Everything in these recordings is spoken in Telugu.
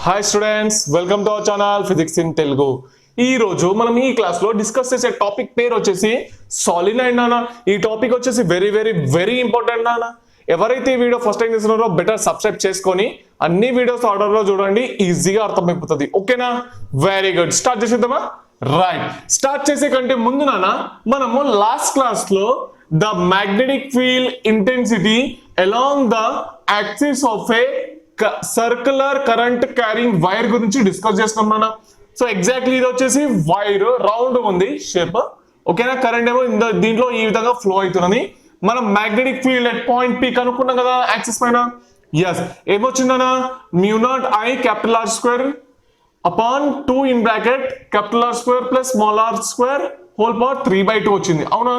Hi students, welcome to our channel physics in Telugu. ఈ రోజు మనం ఈ క్లాస్ లో డిస్కస్ చేసే టాపిక్ పేరు వచ్చేసి సాలినాయిడ్ నాన్న. ఈ టాపిక్ వచ్చేసి వెరీ వెరీ వెరీ ఇంపార్టెంట్ నాన్న. ఎవరైతే ఈ వీడియో ఫస్ట్ టైం చూస్తున్నారో బెటర్ సబ్స్క్రైబ్ చేసుకొని అన్ని వీడియోస్ ఆర్డర్ లో చూడండి, ఈజీగా అర్థమైపోతుంది. ఓకేనా? Very good. స్టార్ట్ చేసేద్దామా? రైట్. స్టార్ట్ చేసే కంటే ముందు నాన్న మనము లాస్ట్ క్లాస్ లో the magnetic field intensity along the axis of a circular current carrying wire గురించి డిస్కస్ చేస్తున్నాం. సో ఎగ్జాక్ట్లీ ఇది వచ్చేసి వైర్ రౌండ్ ఉంది షేప్. ఓకేనా? కరెంట్ ఏమో దీంట్లో ఈ విధంగా ఫ్లో అవుతున్నది. మనం magnetic field at point P కనుక్కున్నాం కదా యాక్సిస్ పైన. ఎస్, ఏమొచ్చిందనా μ0I capital R square upon 2 in bracket capital R square plus small r square whole power 3/2 వచ్చింది. అవునా?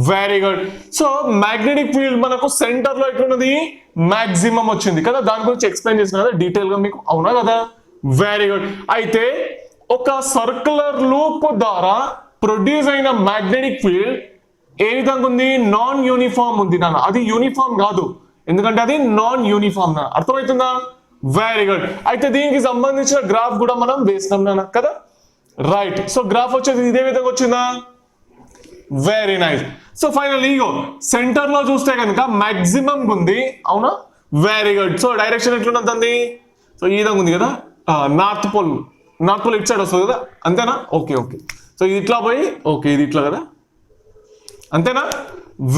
Very good. So magnetic field మనకు సెంటర్ లో ఎట్లున్నది, మాక్సిమం వచ్చింది కదా. దాని గురించి ఎక్స్ప్లెయిన్ చేసిన కదా డీటెయిల్ గా మీకు. అవునా కదా? Very good. అయితే ఒక సర్క్యులర్ లూప్ ద్వారా ప్రొడ్యూస్ అయిన మ్యాగ్నెటిక్ ఫీల్డ్ ఏ విధంగా ఉంది, నాన్ యూనిఫామ్ ఉంది నాన్న. అది యూనిఫామ్ కాదు, ఎందుకంటే అది నాన్ యూనిఫామ్ నాన్న. అర్థమవుతుందా? Very good. అయితే దీనికి సంబంధించిన గ్రాఫ్ కూడా మనం వేసినాం నాన్న కదా. రైట్. సో గ్రాఫ్ వచ్చేది ఇదే విధంగా వచ్చిందా? Very nice. సో ఫైనల్ ఇగో సెంటర్ లో చూస్తే కనుక మాక్సిమం ఉంది. అవునా? Very good. సో డైరెక్షన్ ఎట్లున్నది, సో ఈ విధంగా ఉంది కదా. నార్త్ పోల్ ఇటు సైడ్ వస్తుంది కదా, అంతేనా? Okay okay. సో ఇది ఇట్లా పోయి ఓకే ఇది ఇట్లా కదా, అంతేనా?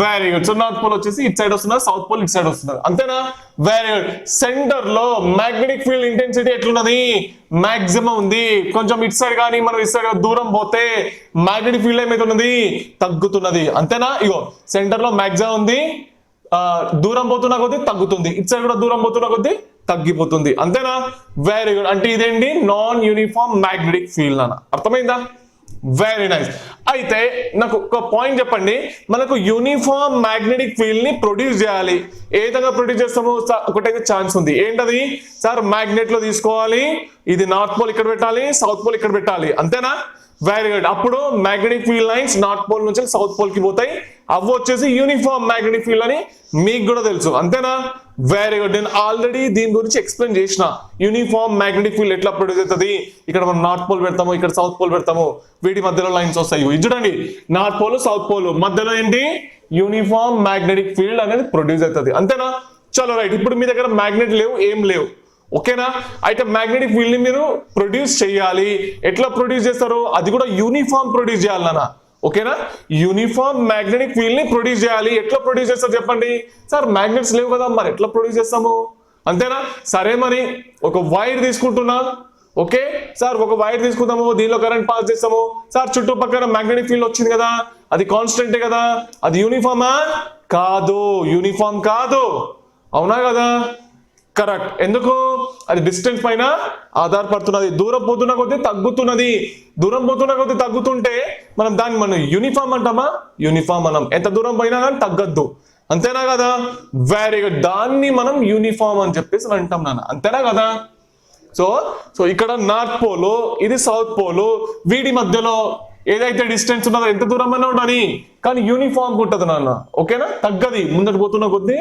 Very good. So north pole వచ్చేసి ఇటు సైడ్ వస్తున్నారు, సౌత్ పోల్ ఇటు సైడ్ వస్తున్నారు, అంతేనా? Very good. సెంటర్ లో మ్యాగ్నెటిక్ ఫీల్డ్ ఇంటెన్సిటీ ఎట్లున్నది, మాక్సిమం ఉంది. కొంచెం ఇటు సైడ్ కానీ మనం ఇటు సైడ్ దూరం పోతే మ్యాగ్నెటిక్ ఫీల్డ్ ఏమైతున్నది, తగ్గుతున్నది, అంతేనా? ఇగో సెంటర్ లో మాక్సిమం ఉంది, దూరం పోతున్నా కొద్దీ తగ్గుతుంది. ఇటు సైడ్ కూడా దూరం పోతున్నా కొద్దీ తగ్గిపోతుంది, అంతేనా? Very good. అంటే ఇదేంటి, నాన్ యూనిఫామ్ మ్యాగ్నెటిక్ ఫీల్డ్ అన్న. అర్థమైందా? Very nice. అయితే నాకు ఒక పాయింట్ చెప్పండి, మనకు యూనిఫామ్ మ్యాగ్నెటిక్ ఫీల్డ్ ని ప్రొడ్యూస్ చేయాలి. ఏ విధంగా ప్రొడ్యూస్ చేస్తాము? ఒకటైతే ఛాన్స్ ఉంది. ఏంటది సార్? మ్యాగ్నెట్ లో తీసుకోవాలి, ఇది నార్త్ పోల్ ఇక్కడ పెట్టాలి, సౌత్ పోల్ ఇక్కడ పెట్టాలి, అంతేనా? Very good. అప్పుడు magnetic field lines north pole నుంచి సౌత్ పోల్ కి పోతాయి. అవి వచ్చేసి యూనిఫామ్ మ్యాగ్నెటిక్ ఫీల్డ్ అని మీకు కూడా తెలుసు, అంతేనా? Very good. నేను ఆల్రెడీ దీని గురించి ఎక్స్ప్లెయిన్ చేసిన. యూనిఫామ్ మ్యాగ్నెటిక్ ఫీల్డ్ ఎట్లా ప్రొడ్యూస్ అవుతుంది, ఇక్కడ మనం నార్త్ పోల్ పెడతాము, ఇక్కడ సౌత్ పోల్ పెడతాము, వీటి మధ్యలో లైన్స్ వస్తాయి. ఇది చూడండి, నార్త్ పోల్ సౌత్ పోల్ మధ్యలో ఏంటి, యూనిఫామ్ మ్యాగ్నెటిక్ ఫీల్డ్ అనేది ప్రొడ్యూస్ అవుతుంది, అంతేనా? చలో రైట్. ఇప్పుడు మీ దగ్గర మ్యాగ్నెట్ లేవు, ఏం లేవు, ఓకేనా? అయితే మ్యాగ్నెటిక్ ఫీల్డ్ ని మీరు ప్రొడ్యూస్ చేయాలి. ఎట్లా ప్రొడ్యూస్ చేస్తారు? అది కూడా యూనిఫామ్ ప్రొడ్యూస్ చేయాలి నాన్న, ఓకేనా? యూనిఫామ్ మ్యాగ్నెటిక్ ఫీల్డ్ ని ప్రొడ్యూస్ చేయాలి. ఎట్లా ప్రొడ్యూస్ చేస్తారు చెప్పండి? సార్ మ్యాగ్నెట్స్ లేవు కదా, మరి ఎట్లా ప్రొడ్యూస్ చేస్తాము, అంతేనా? సరే, మరి ఒక వైర్ తీసుకుంటున్నా. ఓకే సార్, ఒక వైర్ తీసుకుందాము, దీనిలో కరెంట్ పాస్ చేస్తాము. సార్ చుట్టుపక్కల మ్యాగ్నెటిక్ ఫీల్డ్ వచ్చింది కదా, అది కాన్స్టెంటే కదా, అది యూనిఫామా? కాదు, యూనిఫామ్ కాదు. అవునా కదా? కరెక్ట్. ఎందుకు? అది డిస్టెన్స్ పైన ఆధారపడుతున్నది. దూరం పోతున్న కొద్దీ తగ్గుతున్నది. దూరం పోతున్న కొద్దీ తగ్గుతుంటే మనం యూనిఫామ్ అంటామా? యూనిఫామ్ మనం. ఎంత దూరం పోయినా కానీ తగ్గద్దు, అంతేనా కదా? Very good. దాన్ని మనం యూనిఫామ్ అని చెప్పేసి అంటాం నాన్న, అంతేనా కదా? సో ఇక్కడ నార్త్ పోలు, ఇది సౌత్ పోలు, వీటి మధ్యలో ఏదైతే డిస్టెన్స్ ఉన్నదో ఎంత దూరం అయినా ఉండని, కానీ యూనిఫామ్ ఉంటుంది నాన్న, ఓకేనా? తగ్గది. ముందట పోతున్న కొద్దీ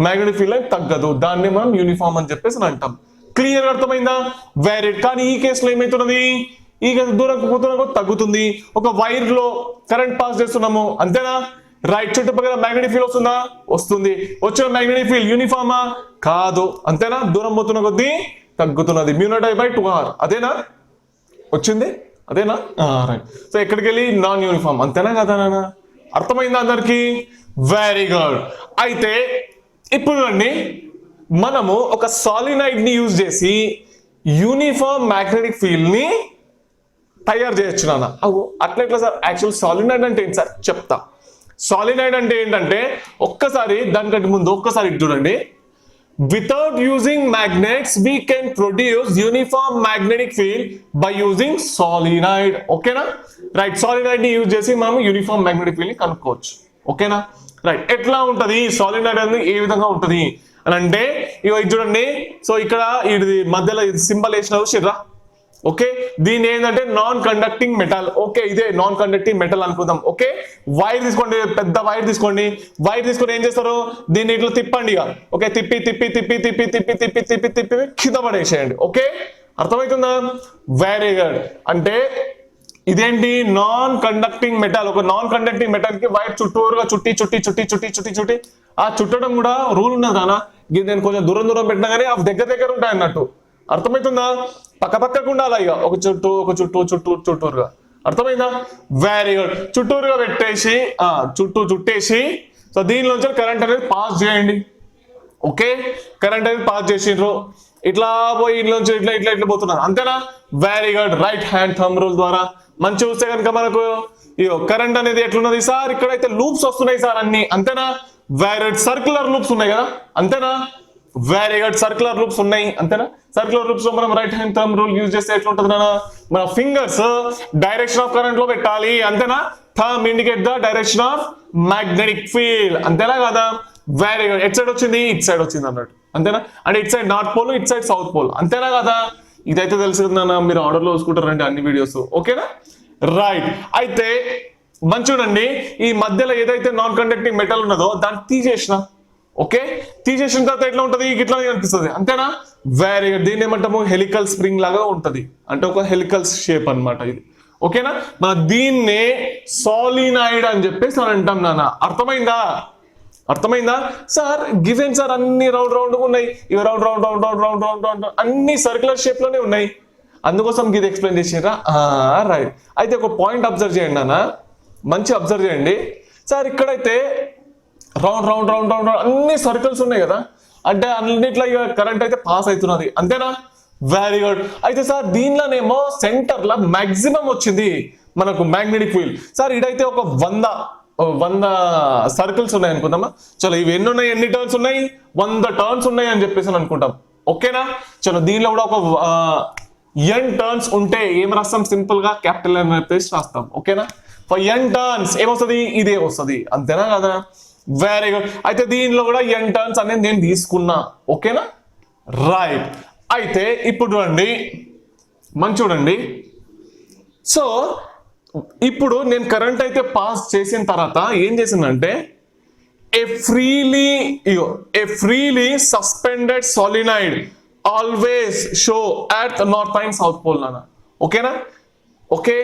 మ్యాగ్నెటిక్ ఫీల్డ్ లైన్ తగ్గదు, దాన్ని మనం యూనిఫామ్ అని చెప్పేసి అంటాం. క్లియర్ అర్థమైందా? వెరీ. కానీ ఈ కేసులో ఏమైతున్నది, ఈ దూరం పోతున్న తగ్గుతుంది. ఒక వైర్ లో కరెంట్ పాస్ చేస్తున్నాము, అంతేనా? రైట్. చుట్టుపక్కల మ్యాగ్నెటిక్ ఫీల్డ్ వస్తుందా? వస్తుంది. వచ్చిన మ్యాగ్నెటిక్ ఫీల్డ్ యూనిఫామా? కాదు, అంతేనా? దూరం పోతున్న కొద్దీ తగ్గుతున్నది. μ0I/2r, అదేనా వచ్చింది? అదేనా? రైట్. సో ఎక్కడికి వెళ్ళి నాన్ యూనిఫామ్, అంతేనా కదా నాన్న? అర్థమైందా అందరికి? Very good. అయితే ఇప్పుడు అండి మనము ఒక సాలినాయిడ్ ని యూజ్ చేసి యూనిఫామ్ మ్యాగ్నెటిక్ ఫీల్డ్ ని తయారు చేయొచ్చు నాన్న. అట్లా ఎట్లా సార్? యాక్చువల్ సాలినాయిడ్ అంటే ఏంటి సార్ చెప్తా. సాలినాయిడ్ అంటే ఏంటంటే, ఒక్కసారి దానికంటే ముందు ఒక్కసారి చూడండి. Without using magnets, we can produce uniform magnetic field by using solenoid. ఓకేనా? రైట్. సాలినాయిడ్ ని యూజ్ చేసి మనం యూనిఫామ్ మ్యాగ్నెటిక్ ఫీల్డ్ ని కనుక్కోవచ్చు, ఓకేనా? రైట్. ఎట్లా ఉంటది సాలినాయిడ్ అనేది, ఏ విధంగా ఉంటది అని అంటే, ఇగో ఇది చూడండి. సో ఇక్కడ ఇది మధ్యలో ఇది సింబల్ వేసినారు చిర్రా, ఓకే? దీని ఏంటంటే నాన్ కండక్టింగ్ మెటల్. ఓకే, ఇదే నాన్ కండక్టింగ్ మెటల్ అనుకుందాం. ఓకే, వైర్ తీసుకోండి, పెద్ద వైర్ తీసుకోండి. వైర్ తీసుకొని ఏం చేస్తారు, దీన్ని ఇట్లా తిప్పండి ఇక. ఓకే, తిప్పి తిప్పి తిప్పి తిప్పి తిప్పి తిప్పి తిప్పి తిప్పి కింద పడేసేయండి. ఓకే, అర్థమవుతుందా? Very good. అంటే ఇదేంటి? Non conducting metal. ఒక నాన్ కండక్టింగ్ మెటల్ కి వైర్ చుట్టూరుగా చుట్టి ఆ చుట్టడం కూడా రూల్ ఉన్నది నాన్న. ఇది నేను కొంచెం దూరం పెట్టినా కానీ అవి దగ్గర ఉంటాయి అన్నట్టు. అర్థమవుతుందా? పక్కకు ఉండాలి ఇక ఒక చుట్టూరుగా. అర్థమైందా? Very good. చుట్టూరుగా పెట్టేసి చుట్టేసి సో దీనిలోంచి కరెంట్ అనేది పాస్ చేయండి. ఓకే, కరెంట్ అనేది పాస్ చేసిండ్రు. ఇట్లా పోయి ఇంట్లోంచి ఇట్లా పోతున్నారు. అంతేనా? Very good. Right hand thumb rule ద్వారా మంచి చూస్తే కనుక మనకు కరెంట్ అనేది ఎట్లున్నది సార్? ఇక్కడైతే లూప్స్ వస్తున్నాయి సార్ అన్ని. అంతేనా? Very good. సర్క్యులర్ లూప్స్ ఉన్నాయి కదా, అంతేనా? Very good. సర్క్యులర్ లూప్స్ ఉన్నాయి, అంతేనా? సర్క్యులర్ లూప్స్ లో మనం right hand thumb rule use చేస్తే ఎట్లుంటది నాన్న? మన ఫింగర్స్ డైరెక్షన్ ఆఫ్ కరెంట్ లో పెట్టాలి, అంతేనా? Thumb indicate the direction of magnetic field, అంతేనా కదా? Very good. ఎట్ సైడ్ వచ్చింది? ఇట్ సైడ్ వచ్చింది అన్నట్టు, అంతేనా? అంటే ఇట్ సైడ్ నార్త్ పోల్, ఇట్ సైడ్ సౌత్ పోల్, అంతేనా కదా? ఇదైతే తెలుసు కదా, మీరు ఆర్డర్ లో చూసుకుంటారండి అన్ని వీడియోస్. ఓకేనా? రైట్. అయితే మంచి చూడండి, ఈ మధ్యలో ఏదైతే నాన్ కండక్టింగ్ మెటల్ ఉన్నదో దాన్ని తీసేసిన. ఓకే, తీసేసిన తర్వాత ఎట్లా ఉంటది? ఇట్లా కనిపిస్తుంది, అంతేనా? Very good. దీన్ని ఏమంటాము? హెలికల్ స్ప్రింగ్ లాగా ఉంటది, అంటే ఒక హెలికల్ షేప్ అన్నమాట ఇది. ఓకేనా? మన దీన్నే సాలినాయిడ్ అని చెప్పేసి అంటాం నాన్న. అర్థమైందా సార్? గివెన్ సార్ అన్ని రౌండ్ ఉన్నాయి, ఇవి రౌండ్ అన్ని సర్క్యులర్ షేప్ లోనే ఉన్నాయి, అందుకోసం ఇది ఎక్స్ప్లెయిన్ చేసిరా. రైట్. అయితే ఒక పాయింట్ అబ్జర్వ్ చేయండి నాన్న, మంచి అబ్జర్వ్ చేయండి సార్. ఇక్కడైతే రౌండ్ అన్ని సర్కిల్స్ ఉన్నాయి కదా, అంటే అన్నిట్లో కరెంట్ అయితే పాస్ అవుతున్నది, అంతేనా? Very good. అయితే సార్ దీనిలోనేమో సెంటర్ లా మాక్సిమం వచ్చింది మనకు మ్యాగ్నెటిక్ ఫీల్డ్. సార్ ఇదైతే ఒక 100 సర్కిల్స్ ఉన్నాయి అనుకుందామా? చలో ఇవి ఎన్ని ఉన్నాయి? ఎన్ని టర్న్స్ ఉన్నాయి? 100 టర్న్స్ ఉన్నాయి అని చెప్పేసి అనుకుంటాం. ఓకేనా? చలో దీనిలో కూడా ఒక n టర్న్స్ ఉంటే ఏం రాస్తాం? సింపుల్ గా క్యాపిటల్ N చెప్పేసి రాస్తాం. ఓకేనా? ఫర్ n టర్న్స్ ఏమొస్తుంది? ఇదే వస్తుంది, అంతేనా కదా? Very good. అయితే దీనిలో కూడా n టర్న్స్ అనేది నేను తీసుకున్నా. ఓకేనా? రైట్. అయితే ఇప్పుడు చూడండి, మంచి చూడండి. సో ఇప్పుడు నేను కరెంట్ అయితే పాస్ చేసిన తర్వాత ఏం చేసిందంటే a freely suspended solenoid always show at north and south pole నాన్న. ఓకేనా? ఓకే,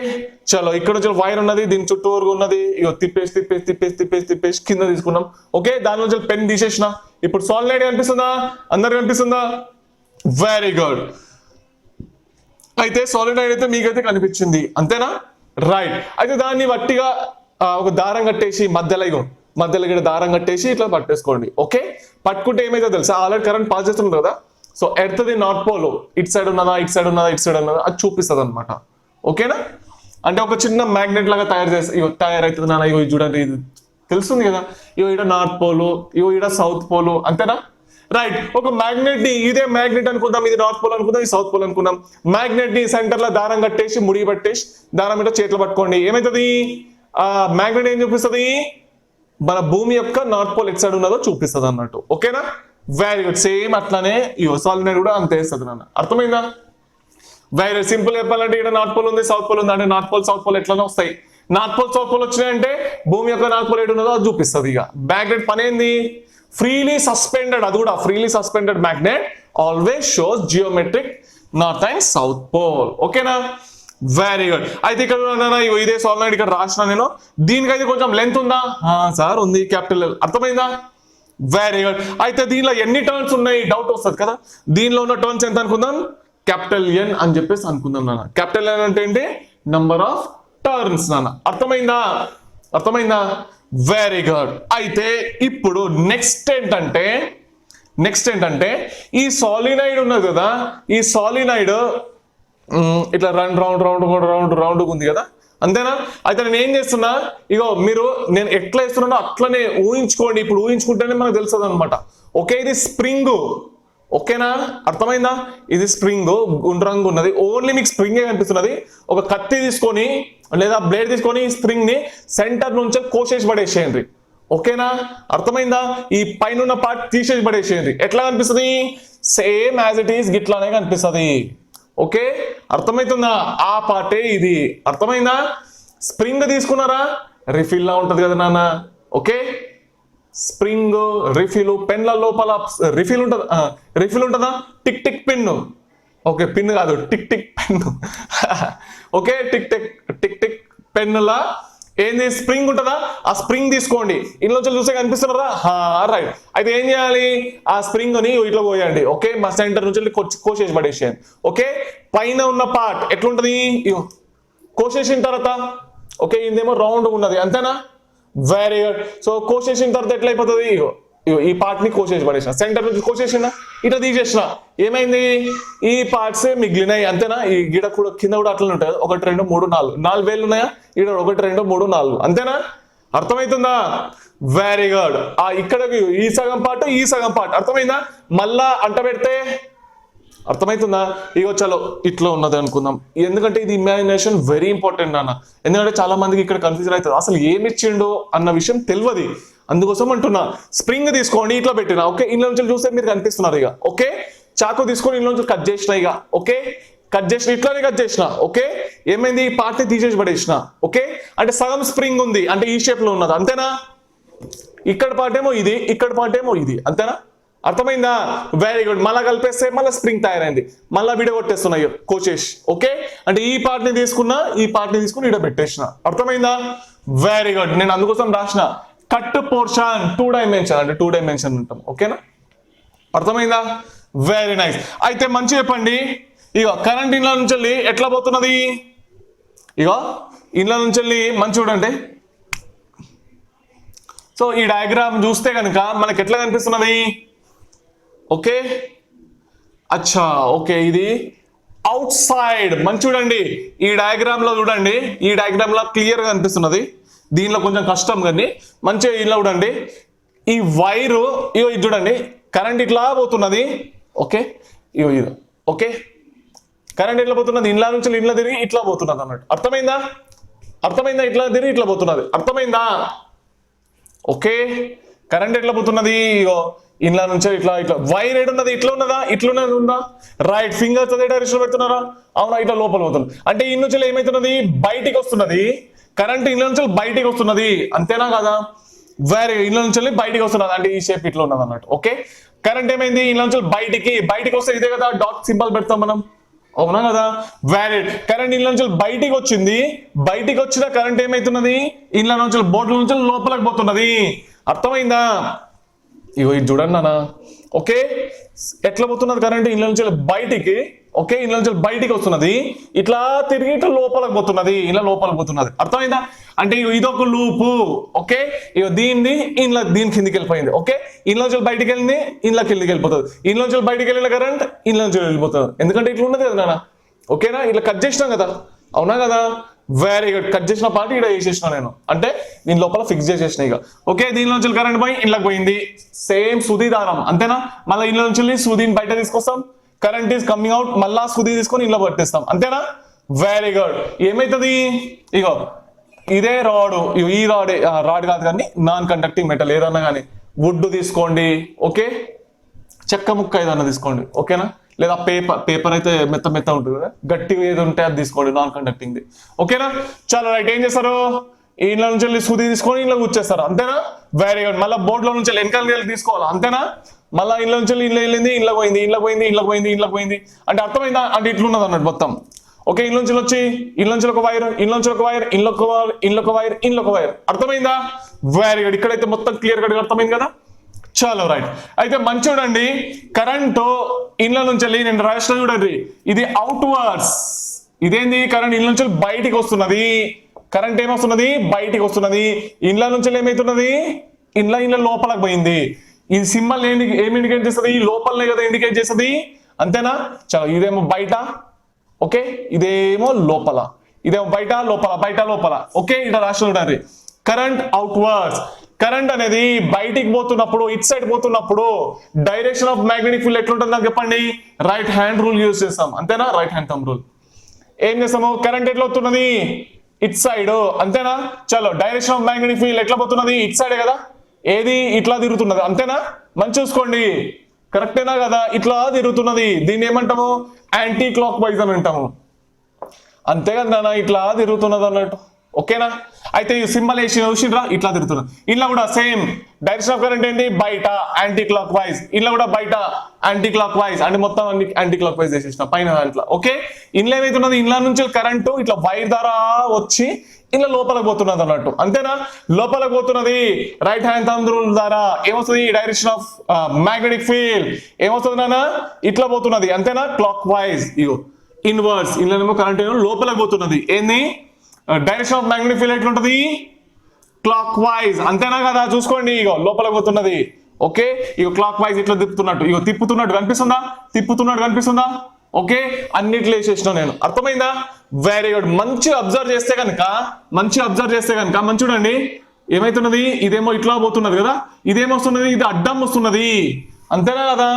చలో ఇక్కడ నుంచి వైర్ ఉన్నది, దీని చుట్టూరు ఉన్నది, ఇగో తిప్పేసి కింద తీసుకున్నాం. ఓకే, దాని నుంచి పెన్ తీసేసిన. ఇప్పుడు సాలినాయిడ్ కనిపిస్తుందా? అందరు కనిపిస్తుందా? Very good. అయితే సాలినాయిడ్ అయితే మీకైతే కనిపించింది, అంతేనా? రైట్. అయితే దాన్ని వట్టిగా ఒక దారం కట్టేసి మధ్యలో ఇక్కడ దారం కట్టేసి ఇట్లా పట్టేసుకోండి. ఓకే, పట్టుకుంటే ఏమైతే తెలుసా? ఆల్రెడీ కరెంట్ పాస్ చేస్తుంది కదా, సో ఎర్త్ది నార్త్ పోల్ ఇట్ సైడ్ ఉన్నదా అది చూపిస్తుంది అనమాట. ఓకేనా? అంటే ఒక చిన్న మ్యాగ్నెట్ లాగా తయారవుతుంది నాన్న. ఇగో చూడండి, ఇది తెలుస్తుంది కదా, ఇగో ఇక్కడ నార్త్ పోల్, ఇగో ఇక్కడ సౌత్ పోల్, అంతేనా? రైట్. ఒక మ్యాగ్నెట్ ని, ఇదే మ్యాగ్నెట్ అనుకుందాం, ఇది నార్త్ పోల్ అనుకుందాం, ఇది సౌత్ పోల్ అనుకుందాం. మ్యాగ్నెట్ ని సెంటర్ లో దారం కట్టేసి ముడి పట్టేసి దారం మీద చేతిలో పట్టుకోండి. ఏమైతుంది? ఆ మ్యాగ్నెట్ ఏం చూపిస్తుంది? మన భూమి యొక్క నార్త్ పోల్ ఎట్ సైడ్ ఉన్నదో చూపిస్తుంది అన్నట్టు. ఓకేనా? Very good. సేమ్ అట్లానే ఈ సాలినాయిడ్ కూడా అంతే వేస్తుంది నాన్న. అర్థమైందా? వెరీ సింపుల్ చెప్పాలంటే ఇక్కడ నార్త్ పోల్ ఉంది, సౌత్ పోల్ ఉంది, అంటే నార్త్ పోల్ సౌత్ పోల్ ఎట్లనే వస్తాయి. నార్త్ పోల్ సౌత్ పోల్ వచ్చినాయంటే భూమి యొక్క నార్త్ పోల్ ఎటు ఉన్నదో అది చూపిస్తుంది. ఇక మ్యాగ్నెట్ పని ఏంది? ఫ్రీలీ సస్పెండెడ్, అది కూడా freely suspended magnet always shows geometric north and south pole. ఓకేనా? Very good. అయితే ఇక్కడ ఇదే సాలినాయిడ్ ఇక్కడ రాసిన నేను. దీనికైతే కొంచెం లెంత్ ఉందా? సార్ ఉంది, క్యాపిటల్ L. అర్థమైందా? Very good. అయితే దీనిలో ఎన్ని టర్న్స్ ఉన్నాయి డౌట్ వస్తుంది కదా. దీనిలో ఉన్న టర్న్స్ ఎంత అనుకుందాం? క్యాపిటల్ N అని చెప్పేసి అనుకుందాం నాన్న. క్యాపిటల్ N అంటే ఏంటి? నంబర్ ఆఫ్ టర్న్స్ నాన్న. అర్థమైందా? Very good. అయితే ఇప్పుడు నెక్స్ట్ ఏంటంటే ఈ సాలినాయిడ్ ఉన్నది కదా, ఈ సాలినాయిడ్ ఇట్లా రౌండ్ ఉంది కదా, అంతేనా? అయితే నేను ఏం చేస్తున్నా, ఇగో నేను ఎట్లా వేస్తున్నానో అట్లనే ఊహించుకోండి. ఇప్పుడు ఊహించుకుంటేనే మనకు తెలుస్తుంది అనమాట. ఓకే, ఇది స్ప్రింగ్. ఓకేనా? అర్థమైందా? ఇది స్ప్రింగ్ గుండ్రంగా ఉన్నది, ఓన్లీ మీకు స్ప్రింగే కనిపిస్తున్నది. ఒక కత్తి తీసుకొని లేదా బ్లేడ్ తీసుకొని ఈ స్ప్రింగ్ ని సెంటర్ నుంచి కోసేసి పడేసేయండి. ఓకేనా? అర్థమైందా? ఈ పైన పార్ట్ తీసేసి పడేసేయండి. ఎట్లా కనిపిస్తుంది? సేమ్ యాజ్ ఇట్ ఈస్ గిట్లానే కనిపిస్తుంది. ఓకే, అర్థమవుతుందా? ఆ పార్టే ఇది. అర్థమైందా? స్ప్రింగ్ తీసుకున్నారా? రిఫిల్ లా ఉంటది కదా నాన్న. ఓకే, స్ప్రింగ్ రిఫిల్, పెన్ల లోపల రిఫిల్ ఉంటుందా? Tick tick pen okay pin కాదు, tick tick pen. Okay tick tick tick tick పెన్నులా ఏంది స్ప్రింగ్ ఉంటుందా, ఆ స్ప్రింగ్ తీసుకోండి. ఇంట్లో చూస్తే కనిపిస్తున్నారా, రైట్. అయితే ఏం చేయాలి, ఆ స్ప్రింగ్ ని ఇట్లా పోయండి. ఓకే మా సెంటర్ నుంచి కోసేసి పడేసేయండి. ఓకే పైన ఉన్న పార్ట్ ఎట్లుంటది, కోసేసిన తర్వాత ఓకే ఇదేమో రౌండ్ ఉన్నది అంతేనా, వెరీ గుడ్. సో కోసేసిన తర్వాత ఎట్లా అయిపోతుంది, ఈ పార్ట్ ని కోసేసి పడేసిన, సెంటర్ నుంచి కోసేసిన ఇట్లా తీసేసిన, ఏమైంది ఈ పార్ట్స్ మిగిలినాయి అంతేనా. ఈ గిడ కూడా కింద కూడా అట్లనే ఉంటాయి, 1 2 3 4 వేలు ఉన్నాయా, ఇక్కడ 1 2 3 4 అంతేనా, అర్థమవుతుందా, వెరీ గుడ్. ఇక్కడ ఈ సగం పార్ట్ ఈ సగం పార్ట్ అర్థమైందా, మళ్ళా అంట పెడితే అర్థమవుతుందా. ఇగో చలో ఇట్లా ఉన్నది అనుకుందాం, ఎందుకంటే ఇది ఇమాజినేషన్ వెరీ ఇంపార్టెంట్ అన్న, ఎందుకంటే చాలా మందికి ఇక్కడ కన్ఫ్యూజన్ అవుతుంది, అసలు ఏమి ఇచ్చిండో అన్న విషయం తెలియదు, అందుకోసం అంటున్నా. స్ప్రింగ్ తీసుకోండి ఇట్లా పెట్టినా, ఓకే ఇంట్లో నుంచి చూస్తే మీరు కనిపిస్తున్నారు ఇక. ఓకే చాకు తీసుకొని ఇంట్లో నుంచి కట్ చేసిన ఇక. ఓకే కట్ చేసిన, ఇట్లానే కట్ చేసిన. ఓకే ఏమైంది, ఈ పార్ట్ ని తీసేసి పడేసిన. ఓకే అంటే సగం స్ప్రింగ్ ఉంది అంటే ఈ షేప్ లో ఉన్నది అంతేనా, ఇక్కడ పార్ట్ ఏమో ఇది, ఇక్కడ పార్ట్ ఏమో ఇది అంతేనా, అర్థమైందా, వెరీ గుడ్. మళ్ళా కలిపేస్తే మళ్ళీ స్ప్రింగ్ తయారైంది, మళ్ళీ విడగొట్టేస్తున్నాయి కోచేసి. ఓకే అంటే ఈ పార్ట్ ని తీసుకున్నా, ఈ పార్ట్ ని తీసుకుని ఇక్కడ పెట్టేసిన, అర్థమైందా, వెరీ గుడ్. నేను అందుకోసం రాసిన కట్ పోర్షన్ 2 డైమెన్షన్ అంటే 2 డైమెన్షన్ ఉంటాం. ఓకేనా అర్థమైందా, వెరీ నైస్. అయితే మంచి చెప్పండి, ఇగో కరెంట్ ఇంట్లో నుంచి వెళ్ళి ఎట్లా పోతున్నది, ఇగో ఇంట్లో నుంచి వెళ్ళి మంచి చూడండి. సో ఈ డయాగ్రామ్ చూస్తే కనుక మనకి ఎట్లా కనిపిస్తున్నది, ఓకే అచ్చా ఓకే ఇది అవుట్ సైడ్. మంచి చూడండి ఈ డయాగ్రామ్ లో చూడండి, ఈ డయాగ్రామ్ లో క్లియర్ గా కనిపిస్తున్నది, దీనిలో కొంచెం కష్టం కానీ మంచిగా ఇలా చూడండి. ఈ వైరు ఇగో ఇది చూడండి, కరెంట్ ఇట్లా పోతున్నది. ఓకే ఇగో ఇది ఓకే కరెంట్ ఎట్లా పోతున్నది, ఇంట్లో నుంచి ఇంట్లో తిరిగి ఇట్లా పోతున్నది అన్నట్టు, అర్థమైందా, అర్థమైందా, ఇట్లా తిరిగి ఇట్లా పోతున్నది, అర్థమైందా. ఓకే కరెంట్ ఎట్లా పోతున్నది, ఇగో ఇంట్లో నుంచి ఇట్లా ఇట్లా. వైర్ ఏడున్నది, ఇట్లా ఉన్నదా, ఇట్లున్నది ఉందా, రైట్. ఫింగర్స్ అదే డైరెక్షన్ పెడుతున్నారా, అవునా, ఇట్లా లోపల పోతుంది అంటే ఈ నుంచి ఏమైతున్నది, బయటికి వస్తున్నది కరెంట్, ఇంట్లో నుంచి బయటికి వస్తున్నది అంతేనా కదా, వేరే ఇంట్లో నుంచి బయటికి వస్తున్నది అంటే ఈ షేప్ ఇట్లా ఉన్నది అన్నట్టు. ఓకే కరెంట్ ఏమైంది, ఇంట్లో నుంచి బయటికి వస్తే ఇదే కదా డాట్ సింబల్ పెడతాం మనం, అవునా కదా, వ్యాలిడ్. కరెంట్ ఇంట్లో నుంచి బయటికి వచ్చింది, బయటికి వచ్చిన కరెంట్ ఏమైతున్నది, ఇంట్లో నుంచి బోర్డుల నుంచి లోపలికి పోతున్నది, అర్థమైందా. ఇగో ఇది చూడండి నాన్న. ఓకే ఎట్లా పోతున్నది కరెంట్, ఇంట్లో నుంచి బయటికి. ఓకే ఇంట్లో నుంచి బయటికి వస్తున్నది, ఇట్లా తిరిగి ఇట్లా లోపలికి పోతున్నది, ఇలా లోపలికి పోతున్నది, అర్థమైందా. అంటే ఇదొక లూపు. ఓకే ఇగో దీని కిందికి వెళ్ళిపోయింది. ఓకే ఇంట్లో నుంచి బయటికి వెళ్ళింది, ఇంట్లో కిందికి వెళ్ళిపోతుంది, ఇంట్లో నుంచి బయటికి వెళ్ళిన కరెంట్ ఇంట్లో నుంచి వెళ్ళిపోతుంది, ఎందుకంటే ఇట్లా ఉన్నది కదా నాన్న. ఓకేనా ఇట్లా కట్ చేసినాం కదా, అవునా కదా, వెరీ గుడ్. కట్ చేసిన పార్ట్ ఇక్కడ వేసేసిన నేను, అంటే దీని లోపల ఫిక్స్ చేసేసిన ఇక. ఓకే దీనిలో నుంచి కరెంట్ పోయి ఇంట్లోకి పోయింది, సేమ్ సుది దారం అంతేనా. మళ్ళీ ఇంట్లో నుంచి సుదిని బయట తీసుకొస్తాం, కరెంట్ ఈస్ కమింగ్ అవుట్, మళ్ళా సుది తీసుకొని ఇంట్లో పట్టిస్తాం అంతేనా, వెరీ గుడ్. ఏమైతుంది ఇగో ఇదే రాడ్, ఈ రాడ్ కాదు కానీ నాన్ కండక్టింగ్ మెటల్ ఏదన్నా కానీ, వుడ్ తీసుకోండి. ఓకే చెక్క ముక్క ఏదన్నా తీసుకోండి. ఓకేనా లేదా పేపర్ అయితే మెత్త ఉంటుంది కదా, గట్టిగా ఏది ఉంటే అది తీసుకోండి నాన్ కండక్టింగ్ ది. ఓకేనా చాలా రైట్. ఏం చేస్తారు, ఇంట్లో నుంచి వెళ్ళి సూది తీసుకొని ఇంట్లో కూర్చేస్తారు అంతేనా, వెరీ గుడ్. మళ్ళీ బోర్డులో నుంచి వెనకాల తీసుకోవాలి అంతేనా, మళ్ళీ ఇంట్లో నుంచి ఇంట్లో వెళ్ళింది, ఇంట్లో పోయింది, ఇంట్లో పోయింది, ఇంట్లో పోయింది, ఇంట్లో పోయింది అంటే అర్థమైందా, అంటే ఇట్లున్నది అన్నట్టు మొత్తం. ఓకే ఇంట్లో నుంచి వచ్చి ఇంట్లో నుంచి ఒక వైర్, ఇంట్లో నుంచి ఒక వైర్, ఇంట్లో ఒక వైర్, ఇంట్లో ఒక వైర్, అర్థమైందా, వెరీ గుడ్. ఇక్కడైతే మొత్తం క్లియర్ గా అర్థమైంది కదా, చాలా రైట్. అయితే మంచి చూడండి, కరెంట్ ఇంట్లో నుంచి వెళ్ళి నేను రాసిన చూడండి, ఇది అవుట్వర్డ్స్, ఇదేంది కరెంట్ ఇంట్లో నుంచి బయటికి వస్తున్నది, కరెంట్ ఏమొస్తున్నది బయటికి వస్తున్నది, ఇంట్లో నుంచి ఏమైతున్నది ఇంట్లో లోపలికి పోయింది. ఈ సింబల్ ఏమి ఇండికేట్ చేస్తుంది, లోపలనే కదా ఇండికేట్ చేస్తుంది అంతేనా. చలో ఇదేమో బయట, ఓకే ఇదేమో లోపల, ఇదేమో బయట లోపల, బయట లోపల. ఓకే ఇక్కడ రాసిన చూడండి, కరెంట్ అవుట్వర్డ్స్. కరెంట్ అనేది బయటికి పోతున్నప్పుడు, ఇట్ సైడ్ పోతున్నప్పుడు డైరెక్షన్ ఆఫ్ మ్యాగ్నెటిక్ ఫీల్డ్ ఎట్లుంటుంది నాకు చెప్పండి, రైట్ హ్యాండ్ రూల్ యూజ్ చేస్తాం అంతేనా, రైట్ హ్యాండ్ థంబ్ రూల్. ఏం చేస్తాము, కరెంట్ ఎట్లా వస్తున్నది ఇట్ సైడ్ అంతేనా. చలో డైరెక్షన్ ఆఫ్ మ్యాగ్నెటిక్ ఫీల్డ్ ఎట్లా పోతున్నది ఇట్ సైడే కదా, ఏది ఇట్లా తిరుగుతున్నది అంతేనా, మంచి చూసుకోండి కరెక్టేనా కదా, ఇట్లా తిరుగుతున్నది, దీన్ని ఏమంటాము యాంటీ క్లాక్ వైజ్ అని అంటాము అంతే కదా, ఇట్లా తిరుగుతున్నది అన్నట్టు. ఓకేనా అయితే ఈ సింబల్ వేసి చూసిండ్రా, ఇట్లా తిరుగుతున్నది. ఇలా కూడా సేమ్ డైరెక్షన్ ఆఫ్ కరెంట్ ఏంటి బయట యాంటీ క్లాక్ వైజ్, ఇలా కూడా బయట యాంటీ క్లాక్ వైజ్, అంటే మొత్తం అన్ని యాంటీ క్లాక్ వైజ్ చేసేసిన పైన దాంట్లో. ఓకే, ఇంట్లో ఏమైతున్నది, ఇంట్లో నుంచి కరెంటు ఇట్లా వైర్ ద్వారా వచ్చి ఇలా లోపలికి పోతున్నది అన్నట్టు. అంతేనా, లోపలికి పోతున్నది రైట్ హ్యాండ్ థంబ్ రూల్ ద్వారా ఏమొస్తుంది, డైరెక్షన్ ఆఫ్ మ్యాగ్నెటిక్ ఫీల్డ్ ఏమొస్తుంది నాన్న, ఇట్లా పోతున్నది. అంతేనా, క్లాక్ వైజ్. ఇగో ఇన్వర్స్, ఇంట్లో కరెంట్ లోపలికి పోతున్నది. ఏంది, డైరెక్షన్ ఆఫ్ మ్యాగ్నెటిక్ ఫీల్డ్ ఎట్లుంటది, క్లాక్ వైజ్. అంతేనా కదా, చూసుకోండి ఇగో లోపలికి పోతున్నది. ఓకే, ఇగో క్లాక్ వైజ్ ఇట్లా తిప్పుతున్నట్టు, ఇగో తిప్పుతున్నట్టు కనిపిస్తుందా, తిప్పుతున్నట్టు కనిపిస్తుందా. ఓకే, అన్నిట్లో వేసేసిన నేను, అర్థమైందా. Very good. మంచి అబ్జర్వ్ చేస్తే కనుక మంచి చూడండి ఏమైతున్నది, ఇదేమో ఇట్లా పోతున్నది కదా, ఇదేమొస్తున్నది, ఇది అడ్డం వస్తున్నది. అంతేనా కదా,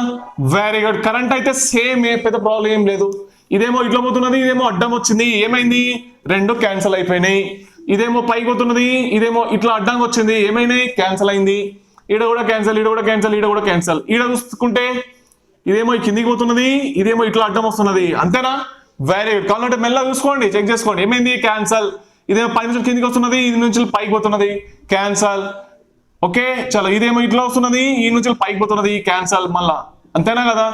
వెరీ గుడ్. కరెంట్ అయితే సేమ్, ఏ పెద్ద ప్రాబ్లం ఏం లేదు. ఇదేమో ఇట్లా పోతున్నది, ఇదేమో అడ్డం వచ్చింది, ఏమైంది, రెండు క్యాన్సిల్ అయిపోయినాయి. ఇదేమో పైకి పోతున్నది, ఇదేమో ఇట్లా అడ్డంగా వచ్చింది, ఏమైనాయి, క్యాన్సిల్ అయింది. ఈడ కూడా క్యాన్సిల్, ఈడ కూడా క్యాన్సిల్, ఈడ కూడా క్యాన్సిల్. ఈడ చూసుకుంటే ఇదేమో కిందికి పోతున్నది, ఇదేమో ఇట్లా అడ్డం వస్తున్నది. అంతేనా, వెరీ గుడ్. కావాలంటే మెల్ల చూసుకోండి, చెక్ చేసుకోండి, ఏమైంది, క్యాన్సల్. ఇదేమో పై నుంచి కిందికి వస్తున్నది, ఇది నుంచి పైకి పోతున్నది, క్యాన్సల్. ఓకే, చలో ఇదేమో ఇట్లా వస్తున్నది, ఈ నుంచి పైకి పోతున్నది, క్యాన్సల్ మళ్ళా. అంతేనా కదా,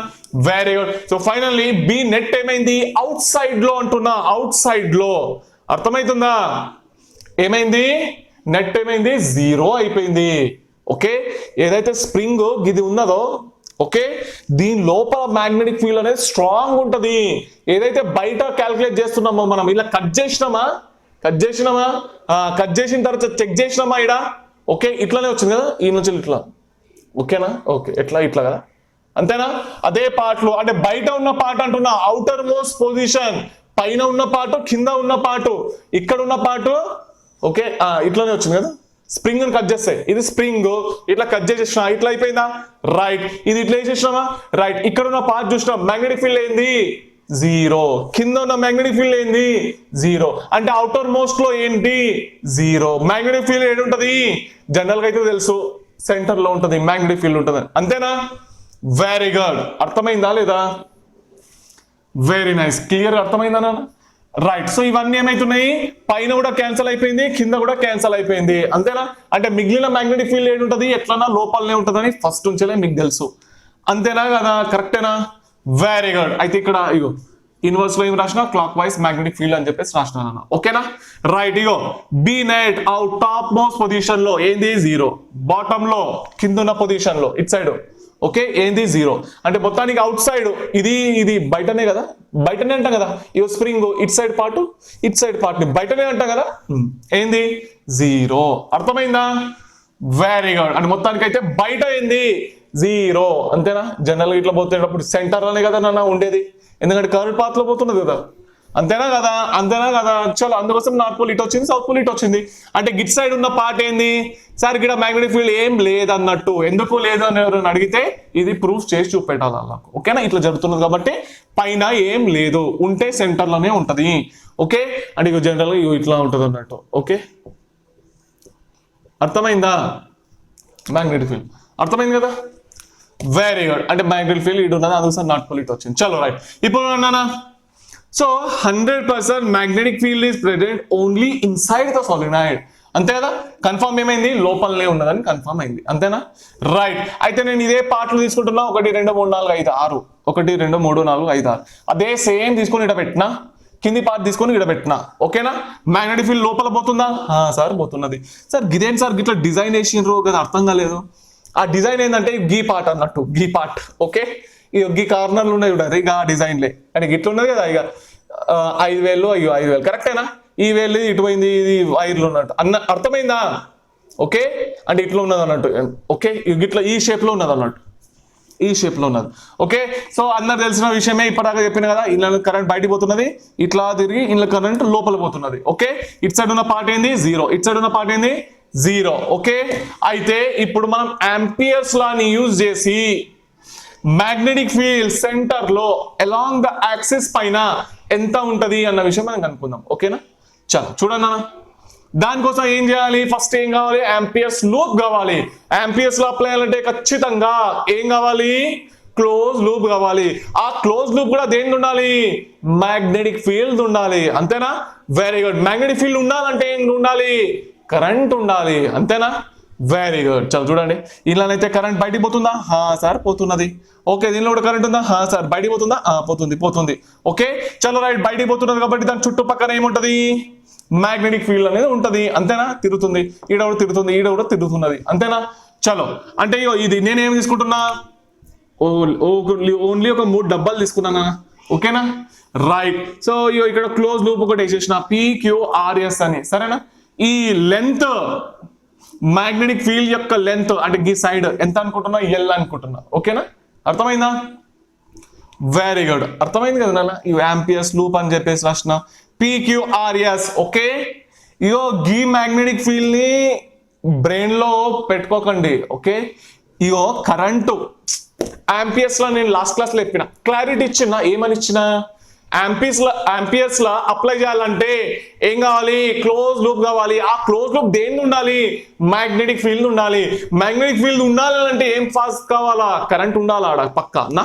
very good. So finally B net ఏమైంది, అవుట్ సైడ్ లో అంటున్నా, అవుట్ సైడ్ లో. అర్థమైతుందా, ఏమైంది, నెట్ ఏమైంది, జీరో అయిపోయింది. ఓకే, ఏదైతే స్ప్రింగ్ ఇది ఉన్నదో, ఓకే, దీని లోపల మ్యాగ్నెటిక్ ఫీల్డ్ అనేది స్ట్రాంగ్ ఉంటది. ఏదైతే బయట క్యాల్కులేట్ చేస్తున్నామో మనం, ఇలా కట్ చేసిన తర్వాత చెక్ చేసినామా ఇడ. ఓకే, ఇట్లానే వచ్చింది కదా, ఈ నుంచి ఇట్లా. ఓకేనా, ఓకే, ఇట్లా కదా. అంతేనా, అదే పార్ట్లు, అంటే బయట ఉన్న పార్ట్ అంటున్నా, అవుటర్ మోస్ట్ పొజిషన్, పైన ఉన్న పార్ట్, కింద ఉన్న పార్ట్, ఇక్కడ ఉన్న పార్ట్. ఓకే, ఇట్లానే వచ్చింది కదా, స్ప్రింగ్ కట్ చేస్తే ఇది స్ప్రింగ్, ఇట్లా కట్ చేసేసిన, ఇట్లా అయిపోయిందా, రైట్. ఇది ఇట్లా వేసేసినామా, రైట్. ఇక్కడ ఉన్న పార్ట్ చూసినా, మ్యాగ్నెటిక్ ఫీల్డ్ ఏంది, జీరో. కింద ఉన్న మ్యాగ్నెటిక్ ఫీల్డ్ ఏంది, జీరో. అంటే అవుటర్ మోస్ట్ లో ఏంటి, జీరో. మ్యాగ్నెటిక్ ఫీల్డ్ ఏంటి ఉంటది, జనరల్ గా అయితే తెలుసు, సెంటర్ లో ఉంటది మ్యాగ్నెటిక్ ఫీల్డ్ ఉంటది. అంతేనా, వెరీ గుడ్. అర్థమైందా లేదా, వెరీ నైస్. క్లియర్ అర్థమైందా నాన్న, రైట్. సో ఇవన్నీ ఏమైతున్నాయి, పైన కూడా క్యాన్సిల్ అయిపోయింది, కింద కూడా క్యాన్సిల్ అయిపోయింది. అంతేనా, అంటే మిగిలిన మ్యాగ్నెటిక్ ఫీల్డ్ ఏంటి ఉంటది, ఎట్లన్నా లోపలనే ఉంటదని ఫస్ట్ నుంచే మీకు తెలుసు. అంతేనా కదా, కరెక్టేనా, వెరీ గుడ్. అయితే ఇక్కడ ఇగో ఇన్వర్స్ లో ఏం రాసిన, క్లాక్ వైజ్ మ్యాగ్నెటిక్ ఫీల్డ్ అని చెప్పేసి రాసిన. ఓకేనా, రైట్. ఇగో B net out topmost position లో ఏంది, జీరో. బాటమ్ లో కింద ఉన్న పొజిషన్ లో ఇట్ సైడ్, ఓకే, ఏంది, జీరో. అంటే మొత్తానికి అవుట్ సైడ్, ఇది బయటనే కదా, బయటనే అంటాం కదా. ఇగో స్ప్రింగ్ ఇట్ సైడ్ పార్ట్ ని బయటనే అంటాం కదా, ఏంది, జీరో. అర్థమైందా, వెరీ గుడ్. అంటే మొత్తానికి అయితే బయట ఏంది, జీరో. అంతేనా, జనరల్ గా ఇట్లా పోతున్నప్పుడు సెంటర్ లోనే కదా నాన్న ఉండేది, ఎందుకంటే కరెంట్ పాత్ లో పోతున్నది కదా. అంతేనా కదా, చలో అందుకోసం నార్త్ పోల్ ఇటు వచ్చింది, సౌత్ పోల్ ఇటు వచ్చింది. అంటే గిట్ సైడ్ ఉన్న పార్ట్ ఏంది, సార్ ఇక్కడ మ్యాగ్నెటిక్ ఫీల్డ్ ఏం లేదన్నట్టు. ఎందుకు లేదు అని ఎవరైనా అడిగితే ఇది ప్రూఫ్ చేసి చూపెట్టాలి వాళ్ళకు. ఓకేనా, ఇట్లా జరుగుతున్నది కాబట్టి పైన ఏం లేదు, ఉంటే సెంటర్ లోనే ఉంటది. ఓకే, అంటే ఇక జనరల్ గా ఇట్లా ఉంటది అన్నట్టు. ఓకే, అర్థమైందా, మ్యాగ్నెటిక్ ఫీల్డ్ అర్థమైంది కదా, వెరీ గుడ్. అంటే మ్యాగ్నెటిక్ ఫీల్డ్ ఇటు ఉన్నది, అందుకోసం నార్త్ పోల్ ఇటు వచ్చింది. చలో రైట్. ఇప్పుడు అన్నానా, so 100% magnetic field is present only inside the solenoid. అంతే కదా, కన్ఫర్మ్ ఏమైంది, లోపలనే ఉన్నదని కన్ఫర్మ్ అయింది. అంతేనా, రైట్. అయితే నేను ఇదే పార్ట్లు తీసుకుంటున్నా, 1 2 3 4 5 6, 1 2 3 4 5 6. అదే సేమ్ తీసుకొని ఇక్కడ పెట్టినా, కింది పార్ట్ తీసుకొని ఇక్కడ పెట్టినా. ఓకేనా, మ్యాగ్నెటిక్ ఫీల్డ్ లోపల పోతుందా, సార్ పోతున్నది. సార్ గిదేంటి సార్ గిట్లా డిజైన్ వేసిండ్రు కదా, అర్థం కాలేదు. ఆ డిజైన్ ఏంటంటే గీ పార్ట్ అన్నట్టు, గీ పార్ట్. ఓకే, ఈ కార్నర్లు ఉన్నాయి చూడండి, ఇక ఆ డిజైన్లే. అంటే ఇట్లా ఉన్నది కదా, ఇక 5 వేలు, అయ్యో 5 వేలు కరెక్టేనా, ఈ వేలు ఇటు పోయింది, ఇది వైర్లు ఉన్నట్టు అర్థమైందా. ఓకే, అంటే ఇట్లా ఉన్నది అన్నట్టు. ఓకే, ఇట్లా ఈ షేప్ లో ఉన్నది అన్నట్టు, ఈ షేప్ లో ఉన్నది. ఓకే, సో అందరు తెలిసిన విషయమే, ఇప్పటిదాకా చెప్పిన కదా. ఇలా కరెంట్ బయటికి పోతున్నది, ఇట్లా తిరిగి ఇలా కరెంట్ లోపల పోతున్నది. ఓకే, ఇటు సైడ్ ఉన్న పార్ట్ ఏంది, జీరో. ఇటు సైడ్ ఉన్న పార్ట్ ఏంది, జీరో. ఓకే, అయితే ఇప్పుడు మనం ఆంపియర్స్ లాని యూజ్ చేసి మ్యాగ్నెటిక్ ఫీల్డ్ సెంటర్ లో అలాంగ్ ద యాక్సిస్ పైన ఎంత ఉంటది అన్న విషయం మనం కనుక్కుందాం. ఓకేనా, చలో చూడండి అన్న. దానికోసం ఏం చేయాలి, ఫస్ట్ ఏం కావాలి, ఆంపియర్స్ లూప్ కావాలి. ఆంపియర్స్ లో అప్లై చేయాలంటే ఖచ్చితంగా ఏం కావాలి, క్లోజ్ లూప్ కావాలి. ఆ క్లోజ్ లూప్ కూడా దేనికి ఉండాలి, మ్యాగ్నెటిక్ ఫీల్డ్ ఉండాలి. అంతేనా, వెరీ గుడ్. మ్యాగ్నెటిక్ ఫీల్డ్ ఉండాలంటే ఏం ఉండాలి, కరెంట్ ఉండాలి. అంతేనా, వెరీ గుడ్. చలో చూడండి, ఇలానైతే కరెంట్ బయటికి పోతుందా? సార్ పోతున్నది. ఓకే, దీనిలో కూడా కరెంట్ ఉందా? సార్ బయటికి పోతుందా? పోతుంది. ఓకే, చలో రైట్, బయటికి పోతున్నది కాబట్టి దాని చుట్టుపక్కల ఏముంటది? మ్యాగ్నెటిక్ ఫీల్డ్ అనేది ఉంటది. అంతేనా? తిరుగుతుంది, ఈడ కూడా తిరుగుతున్నది. అంతేనా? చలో, అంటే ఇది నేనేం తీసుకుంటున్నా? ఓన్లీ ఒక 3 డబ్బాలు తీసుకున్నానా? ఓకేనా? రైట్. సో ఇక్కడ క్లోజ్ లూప్ ఒకటి వేసేసిన PQRS అని. సరేనా? ఈ లెంత్, మ్యాగ్నెటిక్ ఫీల్డ్ యొక్క లెంత్ అంటే ఈ సైడ్ ఎంత అనుకుంటున్నా? L అనుకుంటున్నా. ఓకేనా? అర్థమైందా? Very good. అర్థమైంది కదా నాన్న? ఈ ఆంపియర్స్ లూప్ అని చెప్పేసి రాసిన PQRS. ఓకే, ఇగో గీ మ్యాగ్నెటిక్ ఫీల్డ్ ని బ్రెయిన్ లో పెట్టుకోకండి. ఓకే, ఇగో కరెంటు ఆంపియర్స్ లో నేను లాస్ట్ క్లాస్ లో చెప్పిన, క్లారిటీ ఇచ్చిన, ఏమని ఇచ్చిన? ఆంపియర్స్ లా అప్లై చేయాలంటే ఏం కావాలి? క్లోజ్ లూప్ కావాలి. ఆ క్లోజ్ లూప్ దేని ఉండాలి? మ్యాగ్నెటిక్ ఫీల్డ్ ఉండాలి. మ్యాగ్నెటిక్ ఫీల్డ్ ఉండాలంటే ఏం ఫాస్ట్ కావాలా? కరెంట్ ఉండాలా ఆడ పక్క నా?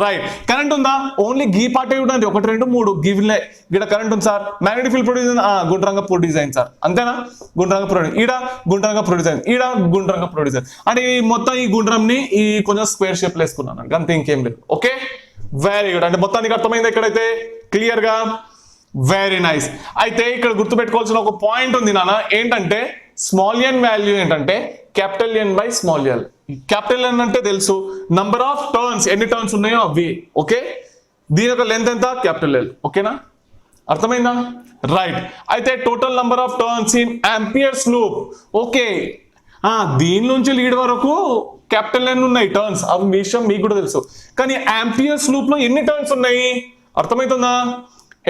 రైట్. కరెంట్ ఉందా? ఓన్లీ గీ పార్ట్ ఉండండి, 1 2 3 గివ్లే. ఇక్కడ కరెంట్ ఉంది సార్. మ్యాగ్నెటిక్ ఫీల్డ్ ప్రొడ్యూస్ గుండ్రంగా ప్రొడ్యూస్ అయింది సార్. అంతేనా? గుండ్రంగా ప్రొడ్యూస్, ఈడ గుండ్రంగా ప్రొడ్యూస్ అయింది, ఈడ గుండ్రంగా ప్రొడ్యూస్ అయింది. అంటే ఈ మొత్తం ఈ గుండ్రంని ఈ కొంచెం స్క్వేర్ షేప్ లో వేసుకున్నాను, అంతే, ఇంకేం లేదు. Okay, very good. అంటే మొత్తానికి అర్థమైంది ఎక్కడైతే? క్లియర్ గా? Very nice. అయితే ఇక్కడ గుర్తుపెట్టుకోవాల్సిన ఒక పాయింట్ ఉంది నాన్న, ఏంటంటే స్మాల్ n వాల్యూ ఏంటంటే capital N by small l. Capital N అంటే తెలుసు, నంబర్ ఆఫ్ టర్న్స్, ఎన్ని టర్న్స్ ఉన్నాయో అవి. ఓకే, దీని యొక్క లెంత్ ఎంత? Capital L. ఓకేనా? అర్థమైందా? రైట్. అయితే total number of turns in amperes loop. Okay, దీని నుంచి లీడ్ వరకు క్యాపిటల్ N ఉన్నాయి టర్న్స్, అవి విషయం మీకు కూడా తెలుసు. కానీ ఆంపియర్స్ లూప్ లో ఎన్ని టర్న్స్ ఉన్నాయి? అర్థమవుతుందా?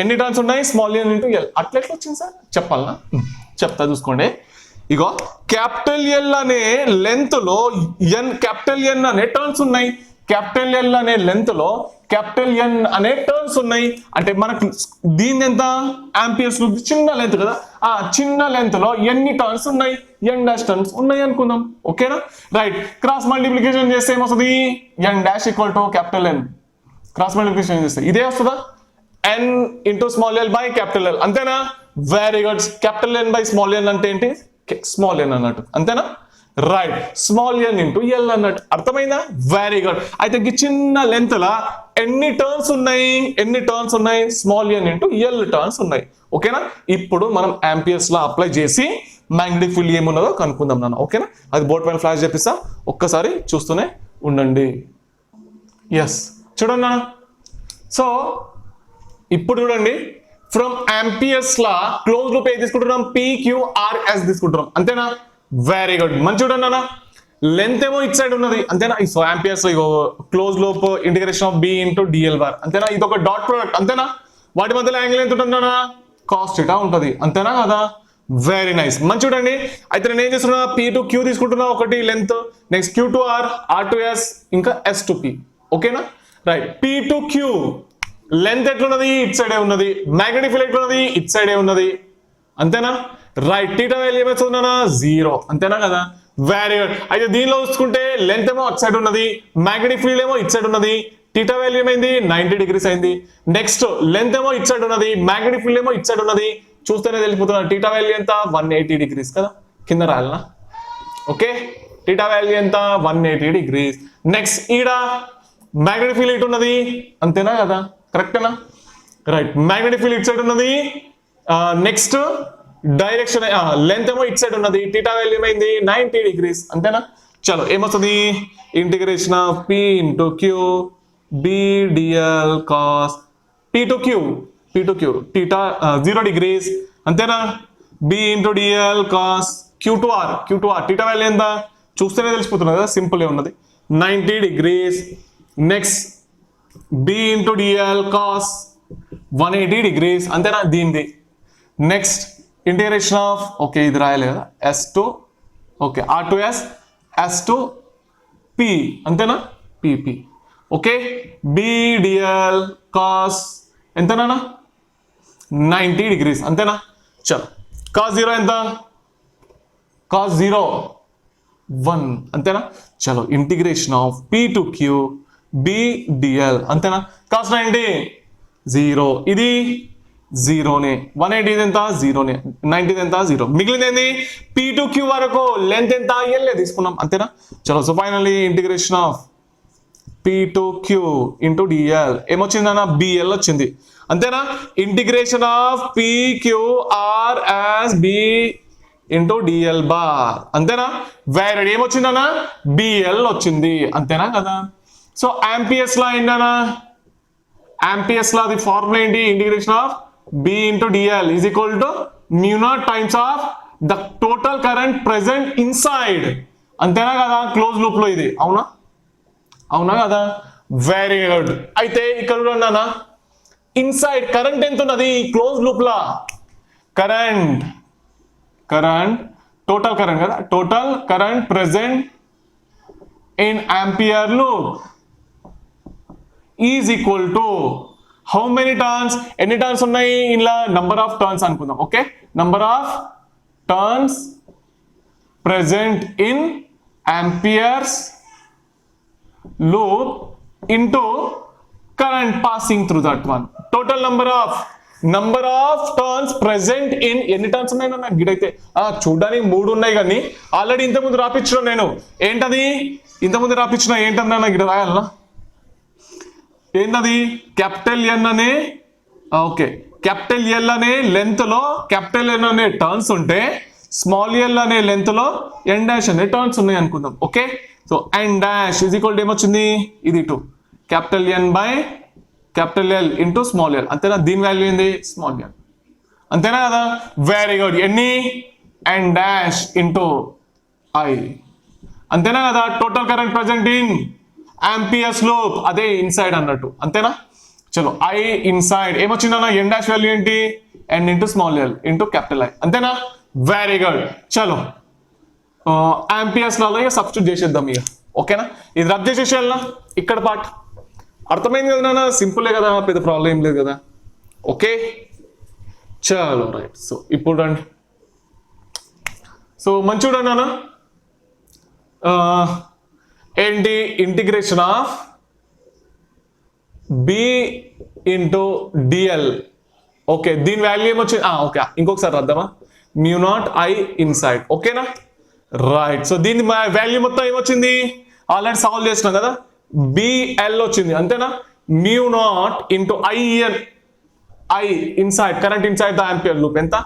ఎన్ని టర్న్స్ ఉన్నాయి? Small n into L. అట్లా ఎట్లా వచ్చింది సార్? చెప్పాలనా? చెప్తా, చూసుకోండి. ఇగో క్యాపిటల్ L అనే లెంత్ లో క్యాపిటల్ N అనే టర్న్స్ ఉన్నాయి. క్యాపిటల్ L అనే లెంత్ లో క్యాపిటల్ N అనే టర్న్స్ ఉన్నాయి. అంటే మనకి దీని ఎంత? ఆంపియర్స్ లూప్ చిన్న లెంత్ కదా, ఆ చిన్న లెంత్ లో ఎన్ని టర్న్స్ ఉన్నాయి? n డాష్ టర్న్స్ ఉన్నాయి అనుకుందాం. ఓకేనా? రైట్. క్రాస్ మల్టిప్లికేషన్ చేస్తే ఏమొస్తుంది? n dash equal to capital N. Cross multiplication చేస్తే ఇదే వస్తుందా? n into small l by capital L. అంతేనా? Very good. Capital N by small n అంటే ఏంటి? స్మాల్ n అన్నట్టు. అంతేనా? Right. Small n into L అన్నట్టు. అర్థమైందా? Very good. అయితే ఈ చిన్న లెంత్ లా ఎన్ని టర్న్స్ ఉన్నాయి? Small n into L turns ఉన్నాయి. ఓకేనా? ఇప్పుడు మనం ఆంపియర్స్ లా అప్లై చేసి మ్యాగ్నెటిక్ ఫీల్డ్ ఏమున్నదో కనుక్కుందాం నాన్న. ఓకేనా? అది బోర్డ్ పైన ఫ్లాష్ చేపిస్తా, ఒక్కసారి చూస్తూనే ఉండండి. ఎస్, చూడన్నా. సో ఇప్పుడు చూడండి, from Ampere's law close loop ఏది తీసుకుంటున్నాం? PQRS తీసుకుంటున్నాం. అంతేనా? Very good. మంచి చూడండి అన్న, లెంత్ ఏమో ఇట్ సైడ్ ఉన్నది. అంతేనా? ఈ so Ampere's close loop integration of B into DL bar. అంతేనా? ఇది ఒక డాట్ ప్రోడక్ట్. అంతేనా? వాటి మధ్యలో యాంగిల్ ఎంత ఉంటుంది అన్న? కాస్ థీటా ఉంటది. అంతేనా కదా? Very nice. మంచి చూడండి. అయితే నేను ఏం చేస్తున్నా? P to Q తీసుకుంటున్నా, ఒకటి length, next Q to R, R to S, ఇంకా S to P. ఓకేనా? Right. P to Q length ఎట్లున్నది? ఇట్ సైడే ఉన్నది. మ్యాగ్నెటిక్ ఫీల్డ్ ఎట్లున్నది? ఇట్ సైడే ఉన్నది. అంతేనా? రైట్. థీటా వాల్యూ ఏమవుతుందన్నా? 0. అంతేనా కదా? Very good. అయితే దీనిలో చూసుకుంటే లెంత్ ఏమో అట్ సైడ్ ఉన్నది, మ్యాగ్నెటిక్ ఫీల్డ్ ఏమో ఇట్ సైడ్ ఉన్నది. థీటా వాల్యూ ఏమైంది? 90 degrees అయింది. నెక్స్ట్ లెంత్ ఏమో ఇట్ సైడ్ ఉన్నది, మ్యాగ్నెటిక్ ఫీల్డ్ ఏమో ఇట్ సైడ్ ఉన్నది. చూస్తేనే తెలిసిపోతున్నా థీటా వాల్యూ ఎంత? 180 degrees కదా? కింద రాయాలనా? ఓకే, థీటా వాల్యూ ఎంత? 180 degrees. నెక్స్ట్ ఈడ మ్యాగ్నెటిక్ ఫీల్డ్ ఇటు ఉన్నది. అంతేనా కదా? కరెక్టేనా? Right. Magnetic field it side ఉన్నది. నెక్స్ట్ డైరెక్షన్ లెంత్ ఏమో ఇట్ సైడ్ ఉన్నది. థీటా వాల్యూ ఏమైంది? 90 degrees. అంతేనా? చలో ఏమొస్తుంది? Integration of P into Q B dl cos P to Q theta 0 degrees. అంతేనా? B into dl cos Q to R theta value ఎంత? చూస్తేనే తెలిసిపోతున్నది కదా, సింపుల్ ఏ ఉన్నది. 90 degrees. Next B into dl cos 180 degrees. అంతేనా? దీనిది. నెక్స్ట్ ఇంటిగ్రేషన్ ఆఫ్, ఓకే ఇది రాయాలి కదా, S to okay R to S, S to P. అంతేనా? PP. Okay, B dl cos ఎంతనా? 90 degrees. అంతేనా? చలో cos 0 ఎంత? cos 0 1. అంతేనా? చలో integration of P to Q B dl. అంతేనా? cos 90 0. ఇది జీరోనే, 180 ఎంత జీరోనే, 90 ఎంత జీరో, మిగిలింది ఏంది పీ టు క్యూ వరకు లెంత్ ఎంత ఎల్ తీసుకున్నాం అంతేనా. చలో so finally integration of P to Q into dl ఏమొచ్చిందన్న బిఎల్ వచ్చింది అంతేనా. Integration of P Q R as B into dl bar అంతేనా. వేరే ఏమొచ్చిందన్న బిఎల్ వచ్చింది అంతేనా కదా. సో ఆంపియర్స్ లా ఏంటన్నా, ఆంపియర్స్ లా ది ఫార్ములా ఏంటి, integration of B into dl is equal to mu naught times of the total current present inside అంతేనా కదా క్లోజ్ లూప్ లో ఇది అవునా, అవునా కదా. Very good. అయితే ఇక్కడ ఉన్నానా ఇన్సైడ్ కరెంట్ ఎంత ఉన్నది క్లోజ్ లూప్ లా, కరెంట్ టోటల్ కరెంట్ కదా, total current present in Ampere loop is equal to how many turns, ఎన్ని టర్న్స్ ఉన్నాయి ఇలా నంబర్ ఆఫ్ టర్న్స్ అనుకుందాం. Okay, number of turns present in amperes loop into current passing through that one. Total number of turns present in, ఎన్ని టర్న్స్ ఉన్నాయి నాకు గిడైతే చూడడానికి 3 ఉన్నాయి కానీ ఆల్రెడీ ఇంతకుముందు రాపించిన నేను ఏంటది, ఇంతకుముందు రాపించిన ఏంటన్నా నాకు గిడ రాయాలనా ఏంటది క్యాపిటల్ ఎన్ అనే, ఓకే క్యాపిటల్ ఎల్ అనే లెంత్ లో క్యాపిటల్ ఎన్ అనే టర్న్స్ ఉంటే స్మాల్ ఎల్ అనే లెంత్ లో ఎన్ డాష్ అనే టర్న్స్ ఉన్నాయి అనుకుందాం. Okay so N dash is equal to ఏమొచ్చింది ఇది 2 capital N by capital L into small L అంతేనా. దీని వాల్యూ ఏంది స్మాల్ ఎల్ అంతేనా కదా. Very good. ఎన్ని ఎన్ డాష్ ఇంటూ ఐ అంతేనా కదా. Total current present in amperes loop అదే ఇన్సైడ్ అన్నట్టు అంతేనా. చలో ఐ ఇన్సైడ్ ఏమొచ్చిందన్న ఎన్ డాష్ వాల్యూ ఏంటి N into small L into capital I అంతేనా. Very good. చలో ఆంపియర్స్ లలో ఇక సబ్స్టిట్యూట్ చేసేద్దాం ఇక ఓకేనా. ఇది రబ్ చేసేసేయాలనా ఇక్కడ పార్ట్ అర్థమైంది కదా నాన్న, సింపులే కదా, పెద్ద ప్రాబ్లం ఏం లేదు కదా. ఓకే చలో రైట్. సో ఇప్పుడు రండి, సో మంచి చూడండి నాన్న ఏంటి integration of B into DL. Okay దీని వాల్యూ ఏమొచ్చింది, ఓకే ఇంకొకసారి రాద్దామా, మ్యూ నాట్ ఐ ఇన్సైడ్ ఓకేనా రైట్. సో దీని వాల్యూ మొత్తం ఏమొచ్చింది ఆల్రెడీ సాల్వ్ చేసినాం కదా, బిఎల్ వచ్చింది అంతేనా. Mu naught into IN I inside current inside the Ampere loop ఎంత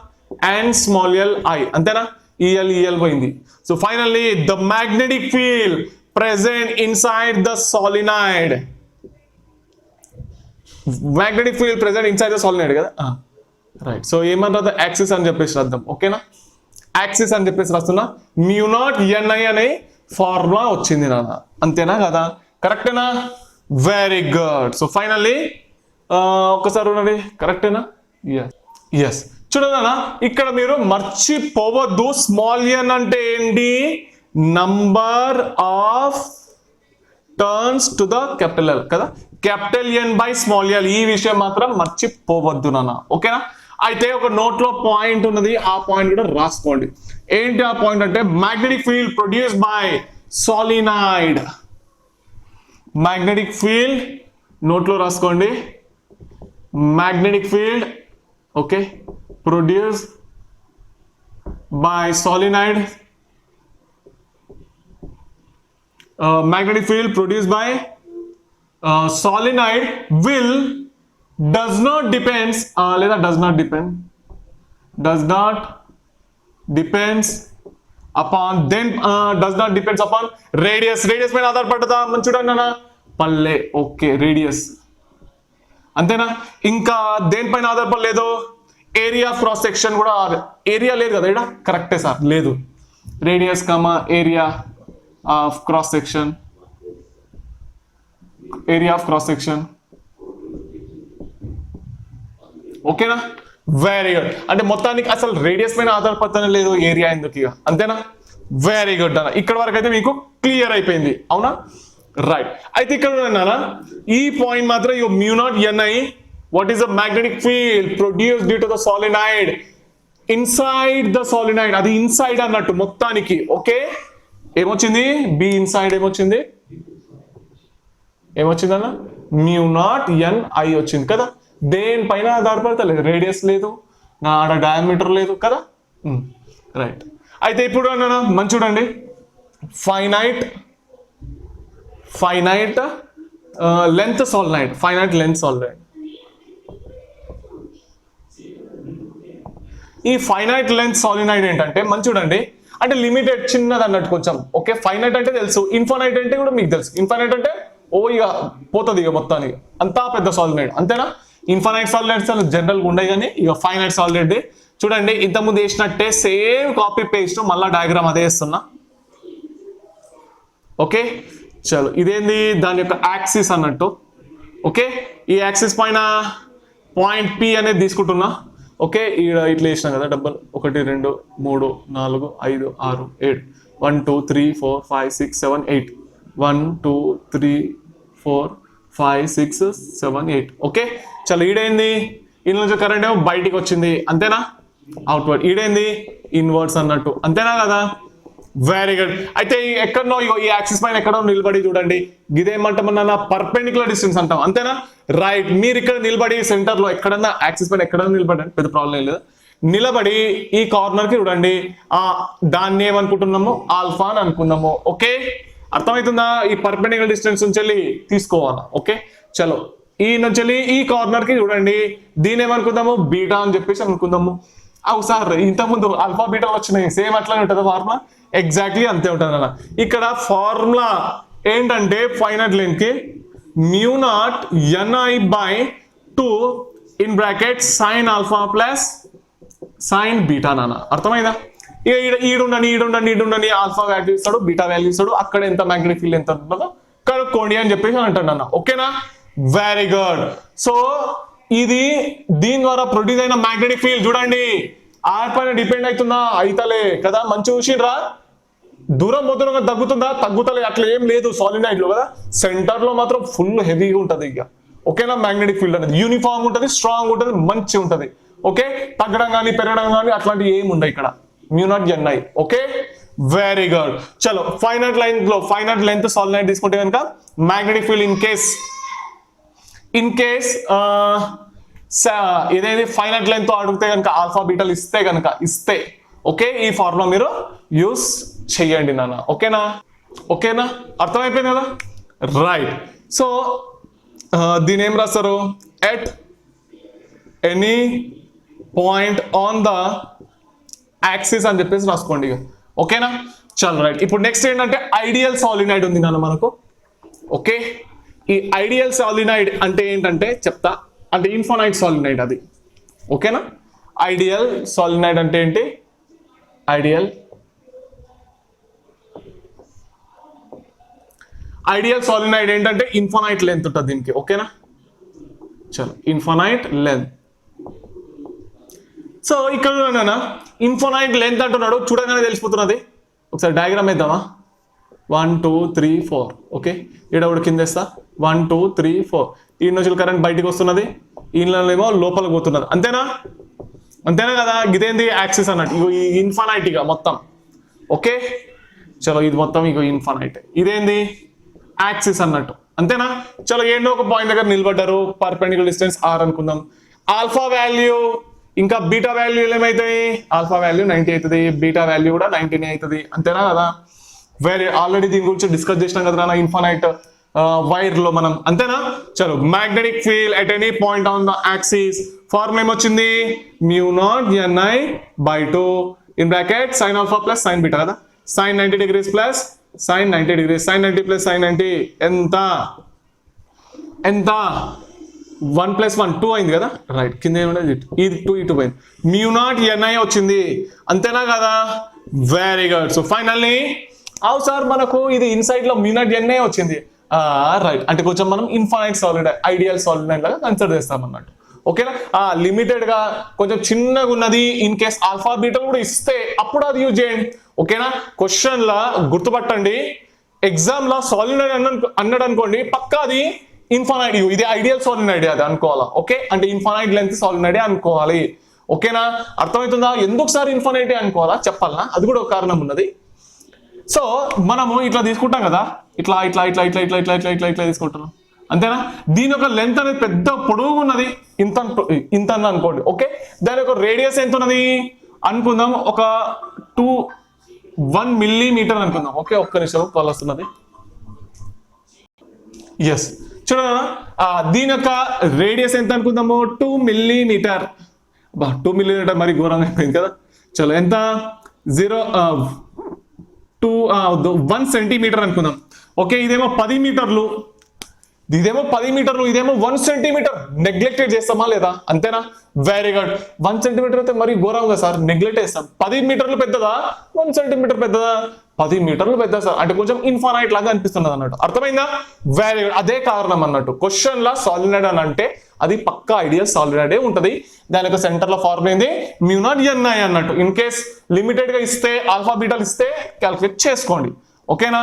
అండ్ స్మాల్ ఎల్ ఐ అంతేనా. ఈఎల్ పోయింది. So finally the magnetic field present inside the solenoid, magnetic field present inside the solenoid కదా రైట్. సో ఏమన్నా యాక్సిస్ అని చెప్పేసి రాద్దాం ఓకేనా, యాక్సిస్ అని చెప్పేసి రాస్తున్నా. మ్యూ నాట్ ఎన్ఐ అనే ఫార్ములా వచ్చింది నాన్న అంతేనా కదా, కరెక్టేనా. Very good. సో ఫైనల్లీ ఒకసారి ఉన్నది కరెక్టేనా, ఎస్. చూడనా ఇక్కడ మీరు మర్చిపోవద్దు స్మాల్ ఎన్ అంటే ఏంటి, number of turns to the capital L కదా, capital N by small L, ఈ విషయం మాత్రం మర్చిపోవద్దు నాన్న ఓకేనా. అయితే ఒక నోట్ లో పాయింట్ ఉన్నది, ఆ పాయింట్ కూడా రాసుకోండి. ఏంటి ఆ పాయింట్ అంటే magnetic field produce by solenoid, magnetic field note లో రాసుకోండి, magnetic field okay produce by solenoid, magnetic field produced by solenoid will does not depends upon then does not depends upon radius పైన ఆధారపడదా మనం చూడండి అన్న పల్లె ఓకే రేడియస్ అంతేనా. ఇంకా దేనిపైన ఆధారపడలేదు, ఏరియా ఆఫ్ క్రాస్ సెక్షన్ కూడా, ఏరియా లేదు కదా ఇక్కడ కరెక్టే సార్ లేదు, radius comma area of cross section, area of cross section ఓకేనా. Very good. అంటే మొత్తానికి అసలు రేడియస్ పైన ఆధారపడతానే లేదు, ఏరియా ఎందుకు ఇక అంతేనా. వెరీ గుడ్ అన్న, ఇక్కడ వరకు అయితే మీకు క్లియర్ అయిపోయింది అవునా రైట్. అయితే ఇక్కడ ఈ పాయింట్ మాత్రం mu naught NI what is the magnetic field produce due to the solenoid inside the solenoid, అది ఇన్సైడ్ అన్నట్టు మొత్తానికి ఓకే. ఏమొచ్చింది బి ఇన్సైడ్ ఏమొచ్చింది అన్న మ్యూ నాట్ ఎన్ ఐ వచ్చింది కదా. దేనిపైన ఆధారపడతలేదు, రేడియస్ లేదు, నా ఆడ డయామీటర్ లేదు కదా. రైట్. అయితే ఇప్పుడు అన్న మంచి చూడండి, finite length solenoid, finite length solenoid. ఈ ఫైనైట్ లెంత్ సాలినాయిడ్ ఏంటంటే మంచి చూడండి, అంటే లిమిటెడ్ చిన్నది అన్నట్టు కొంచెం. ఓకే, ఫైనైట్ అంటే తెలుసు, ఇన్ఫైనైట్ అంటే కూడా మీకు తెలుసు. ఇన్ఫైనైట్ అంటే ఇక పోతుంది ఇక మొత్తానికి, అంతా పెద్ద సాలినాయిడ్, అంతేనా. ఇన్ఫైనైట్ సాలినాయిడ్స్ జనరల్గా ఉండే, కానీ ఇక ఫైనైట్ సాలినాయిడ్ చూడండి. ఇంతకుముందు వేసినట్టే సేమ్ కాపీ పేస్ట్, మళ్ళీ డయాగ్రామ్ అదే వేస్తున్నా. ఓకే చలో, ఇదేంది దాని యొక్క యాక్సిస్ అన్నట్టు. ఓకే, ఈ యాక్సిస్ పైన పాయింట్ పి అనేది తీసుకుంటున్నా. ఓకే, ఇట్లా వేసినా కదా డబ్బల్, 1 2 3 4 5 6 7, 1 2 3 4 5 6 7 8, 1 2 3 4 5 6 7 8. ఓకే చలో, ఈడైంది ఇందులో నుంచి కరెంట్ ఏమో బయటికి వచ్చింది, అంతేనా. అవుట్వర్డ్, ఈడైంది ఇన్వర్డ్స్ అన్నట్టు, అంతేనా కదా. Very good. అయితే ఎక్కడనో ఈ యాక్సిస్ పైన ఎక్కడో నిలబడి చూడండి, ఇదేమంటామన్నా పర్పెండిక్యులర్ డిస్టెన్స్ అంటాం, అంతేనా. రైట్, మీరు ఇక్కడ నిలబడి సెంటర్ లో ఎక్కడన్నా యాక్సిస్ పైన ఎక్కడన్నా నిలబడండి, పెద్ద ప్రాబ్లం లేదు. నిలబడి ఈ కార్నర్ కి చూడండి, దాన్ని ఏమనుకుంటున్నాము, ఆల్ఫా అని అనుకున్నాము. ఓకే, అర్థమవుతుందా. ఈ పర్పెండిక్యులర్ డిస్టెన్స్ నుంచి వెళ్ళి తీసుకోవాలా. ఓకే చలో, ఈ నుంచి వెళ్ళి ఈ కార్నర్ కి చూడండి, దీని ఏమనుకుందాము, బీటా అని చెప్పేసి అనుకుందాము. సార్ ఇంతకుముందు ఆల్ఫా బీటా వచ్చినాయి, సేమ్ అట్లానే ఉంటుంది ఫార్ములా, ఎగ్జాక్ట్లీ అంతే ఉంటుంది అన్న. ఇక్కడ ఫార్ములా ఏంటంటే ఫైనైట్ లెంత్ కి μ0 ni/2 sin alpha plus sin beta నాన్న, అర్థమైందా. ఇక ఈడుండని ఆల్ఫా వాల్యూ ఇస్తాడు, బీటా వాల్యూ ఇస్తాడు, అక్కడ ఎంత మ్యాగ్నెటిక్ ఫీల్డ్ ఎంత ఉంటుందో కనుక్కోండి అని చెప్పేసి అంటాడు అన్న. ఓకేనా, వెరీ గుడ్. సో ఇది దీని ద్వారా ప్రొడ్యూస్ అయిన మ్యాగ్నెటిక్ ఫీల్డ్ చూడండి, ఆర్ పైన డిపెండ్ అవుతుందా, అయితలే కదా. మంచి చూసిండ్రా, దూరం మొదలుగా తగ్గుతలే, అట్లా ఏం లేదు సాలినాయిడ్ లో కదా. సెంటర్ లో మాత్రం ఫుల్ హెవీగా ఉంటది ఇక. ఓకేనా, మ్యాగ్నెటిక్ ఫీల్డ్ అనేది యూనిఫామ్ ఉంటది, స్ట్రాంగ్ ఉంటది, మంచి ఉంటది. ఓకే, తగ్గడం కానీ పెరగడం కానీ అట్లాంటివి ఏమి ఉండవు ఇక్కడ, μ0 ni. Okay very good. చలో, ఫైనైట్ లెంత్ సాలినాయిడ్ తీసుకుంటే కనుక మ్యాగ్నెటిక్ ఫీల్డ్ ఇన్ కేస్ ఇదేది ఫైనైట్ లెంత్ తో అడిగితే కనుక ఆల్ఫా బీటాలు ఇస్తే ఓకే, ఈ ఫార్ములా మీరు యూస్ చెయ్యండి నాన్న. ఓకేనా, అర్థమైపోయింది కదా. రైట్. సో దీని ఏం రాస్తారు, at any point on the axis అని చెప్పేసి రాసుకోండి ఇక. ఓకేనా చల్ రైట్. ఇప్పుడు నెక్స్ట్ ఏంటంటే ఐడియల్ సాలినాయిడ్ ఉంది నాన్న మనకు. ఓకే, ఈ ఐడియల్ సాలినాయిడ్ అంటే ఏంటంటే చెప్తా, అంటే ఇన్ఫైనైట్ సాలినాయిడ్ అది. ఓకేనా, ఐడియల్ సాలినాయిడ్ అంటే ఏంటి, ఐడియల్ సాలినాయిడ్ ఏంటంటే ఇన్ఫైనైట్ లెంత్ ఉంటుంది దీనికి. ఓకేనా చలో, ఇన్ఫైనైట్ లెంత్. సో ఇక్కడ ఇన్ఫైనైట్ లెంత్ అంటున్నాడు, చూడగానే తెలిసిపోతున్నది. ఒకసారి డయాగ్రామ్ వేద్దామా, 1 2 3 4. ఓకే, ఈడ ఒకటి కింద వేస్తా, 1 2 3 4. ఈ నుంచి కరెంట్ బయటికి వస్తున్నది, ఈయనేమో లోపలికి పోతున్నది, అంతేనా కదా. ఇదేంది యాక్సిస్ అన్నట్టు, ఇగో ఈ ఇన్ఫైనైట్ ఇక మొత్తం. ఓకే చలో, ఇది మొత్తం ఇగో ఇన్ఫైనైట్, ఇదేంది యాక్సిస్ అన్నట్టు, అంతేనా. చలో, ఏంటో ఒక పాయింట్ దగ్గర నిలబడ్డారు, పర్పెండిక్యులర్ డిస్టెన్స్ r అనుకుందాం. ఆల్ఫా వాల్యూ ఇంకా బీటా వాల్యూ ఏమవుతాయి, ఆల్ఫా వాల్యూ 90 అవుతుంది, బీటా వాల్యూ కూడా 90 అవుతుంది, అంతేనా కదా. ఆల్రెడీ దీని గురించి డిస్కస్ చేసినాం కదా ఇన్ఫైనైట్ వైర్ లో మనం, అంతేనా. చలో, magnetic field at any point on the axis, formula ఏమొచ్చింది, μ0 ni/2 sin alpha plus sin beta కదా. sin 90 degrees plus sin 90 degrees, sin 90 plus sin 90 ఎంత 1 + 1 2 అయింది కదా. రైట్, కింద ఏముండదు, ఇది 2 ఇటు పోయింది, μ0 ni వచ్చింది, అంతేనా కదా. Very good. So finally sir మనకు ఇది ఇన్సైడ్ లో μ0 ni వచ్చింది. రైట్, అంటే కొంచెం మనం ఇన్ఫైనైట్ సాలినాయిడ్, ఐడియల్ సాలినాయిడ్ లాగా కన్సిడర్ చేస్తాం అన్నట్టు. ఓకేనా, లిమిటెడ్ గా కొంచెం చిన్నగా ఉన్నది, ఇన్ కేస్ ఆల్ఫా బీటా కూడా ఇస్తే అప్పుడు అది యూజ్ చేయండి. ఓకేనా, క్వశ్చన్ లా గుర్తుపట్టండి, ఎగ్జామ్ లో సాలినాయిడ్ అన్నాడు అనుకోండి, పక్కా అది ఇన్ఫైనైట్, ఇది ఐడియల్ సాలినాయిడ్ అది అనుకోవాలా. ఓకే, అంటే ఇన్ఫైనైట్ లెంత్ సాలినాయిడ్ అనుకోవాలి. ఓకేనా, అర్థమవుతుందా. ఎందుకు సార్ ఇన్ఫైనైట్ అనుకోవాలా చెప్పాలనా, అది కూడా ఒక కారణం ఉన్నది. సో మనము ఇట్లా తీసుకుంటాం కదా, ఇట్లా తీసుకుంటున్నాం. అంతేనా? దీని యొక్క లెంత్ అనేది పెద్ద పొడవు ఉన్నది, ఇంత ఇంత అనుకోండి. ఓకే, దాని యొక్క రేడియస్ ఎంత ఉన్నది అనుకుందాం, ఒక 1 మిల్లీమీటర్ అనుకుందాం. ఓకే, ఒక్క నిమిషం కాల్ వస్తున్నది. ఎస్, చూడనా, దీని యొక్క రేడియస్ ఎంత అనుకుందాము, 2 మిల్లీమీటర్. 2 మిల్లీమీటర్ మరి ఘోరంగా అయిపోయింది కదా. చలో, ఎంత 1 సెంటీమీటర్ అనుకుందాం. ఓకే, ఇదేమో 10 మీటర్లు, ఇదేమో 10 మీటర్లు, ఇదేమో 1 సెంటీమీటర్. నెగ్లెక్టెడ్ చేస్తామా లేదా? అంతేనా? Very good. 1 సెంటీమీటర్ అయితే మరి ఘోరంగా సార్, నెగ్లెక్ట్ చేస్తాం. 10 మీటర్లు పెద్దదా, 1 సెంటీమీటర్ పెద్దదా? 10 మీటర్లు పెద్ద సార్, అంటే కొంచెం ఇన్ఫైనైట్ లాగా అనిపిస్తున్నది అన్నట్టు. అర్థమైందా? Very good. అదే కారణం అన్నట్టు. క్వశ్చన్ లా సాలినాయిడ్ అని అంటే అది పక్కా ఐడియల్ సాలినాయిడే ఉంటది. దాని యొక్క సెంటర్ లో ఫార్ములా ఏంది, μ0 ni అన్నట్టు. ఇన్ కేస్ లిమిటెడ్ గా ఇస్తే, ఆల్ఫా బీటాలు ఇస్తే క్యాల్కులేట్ చేసుకోండి. ఓకేనా?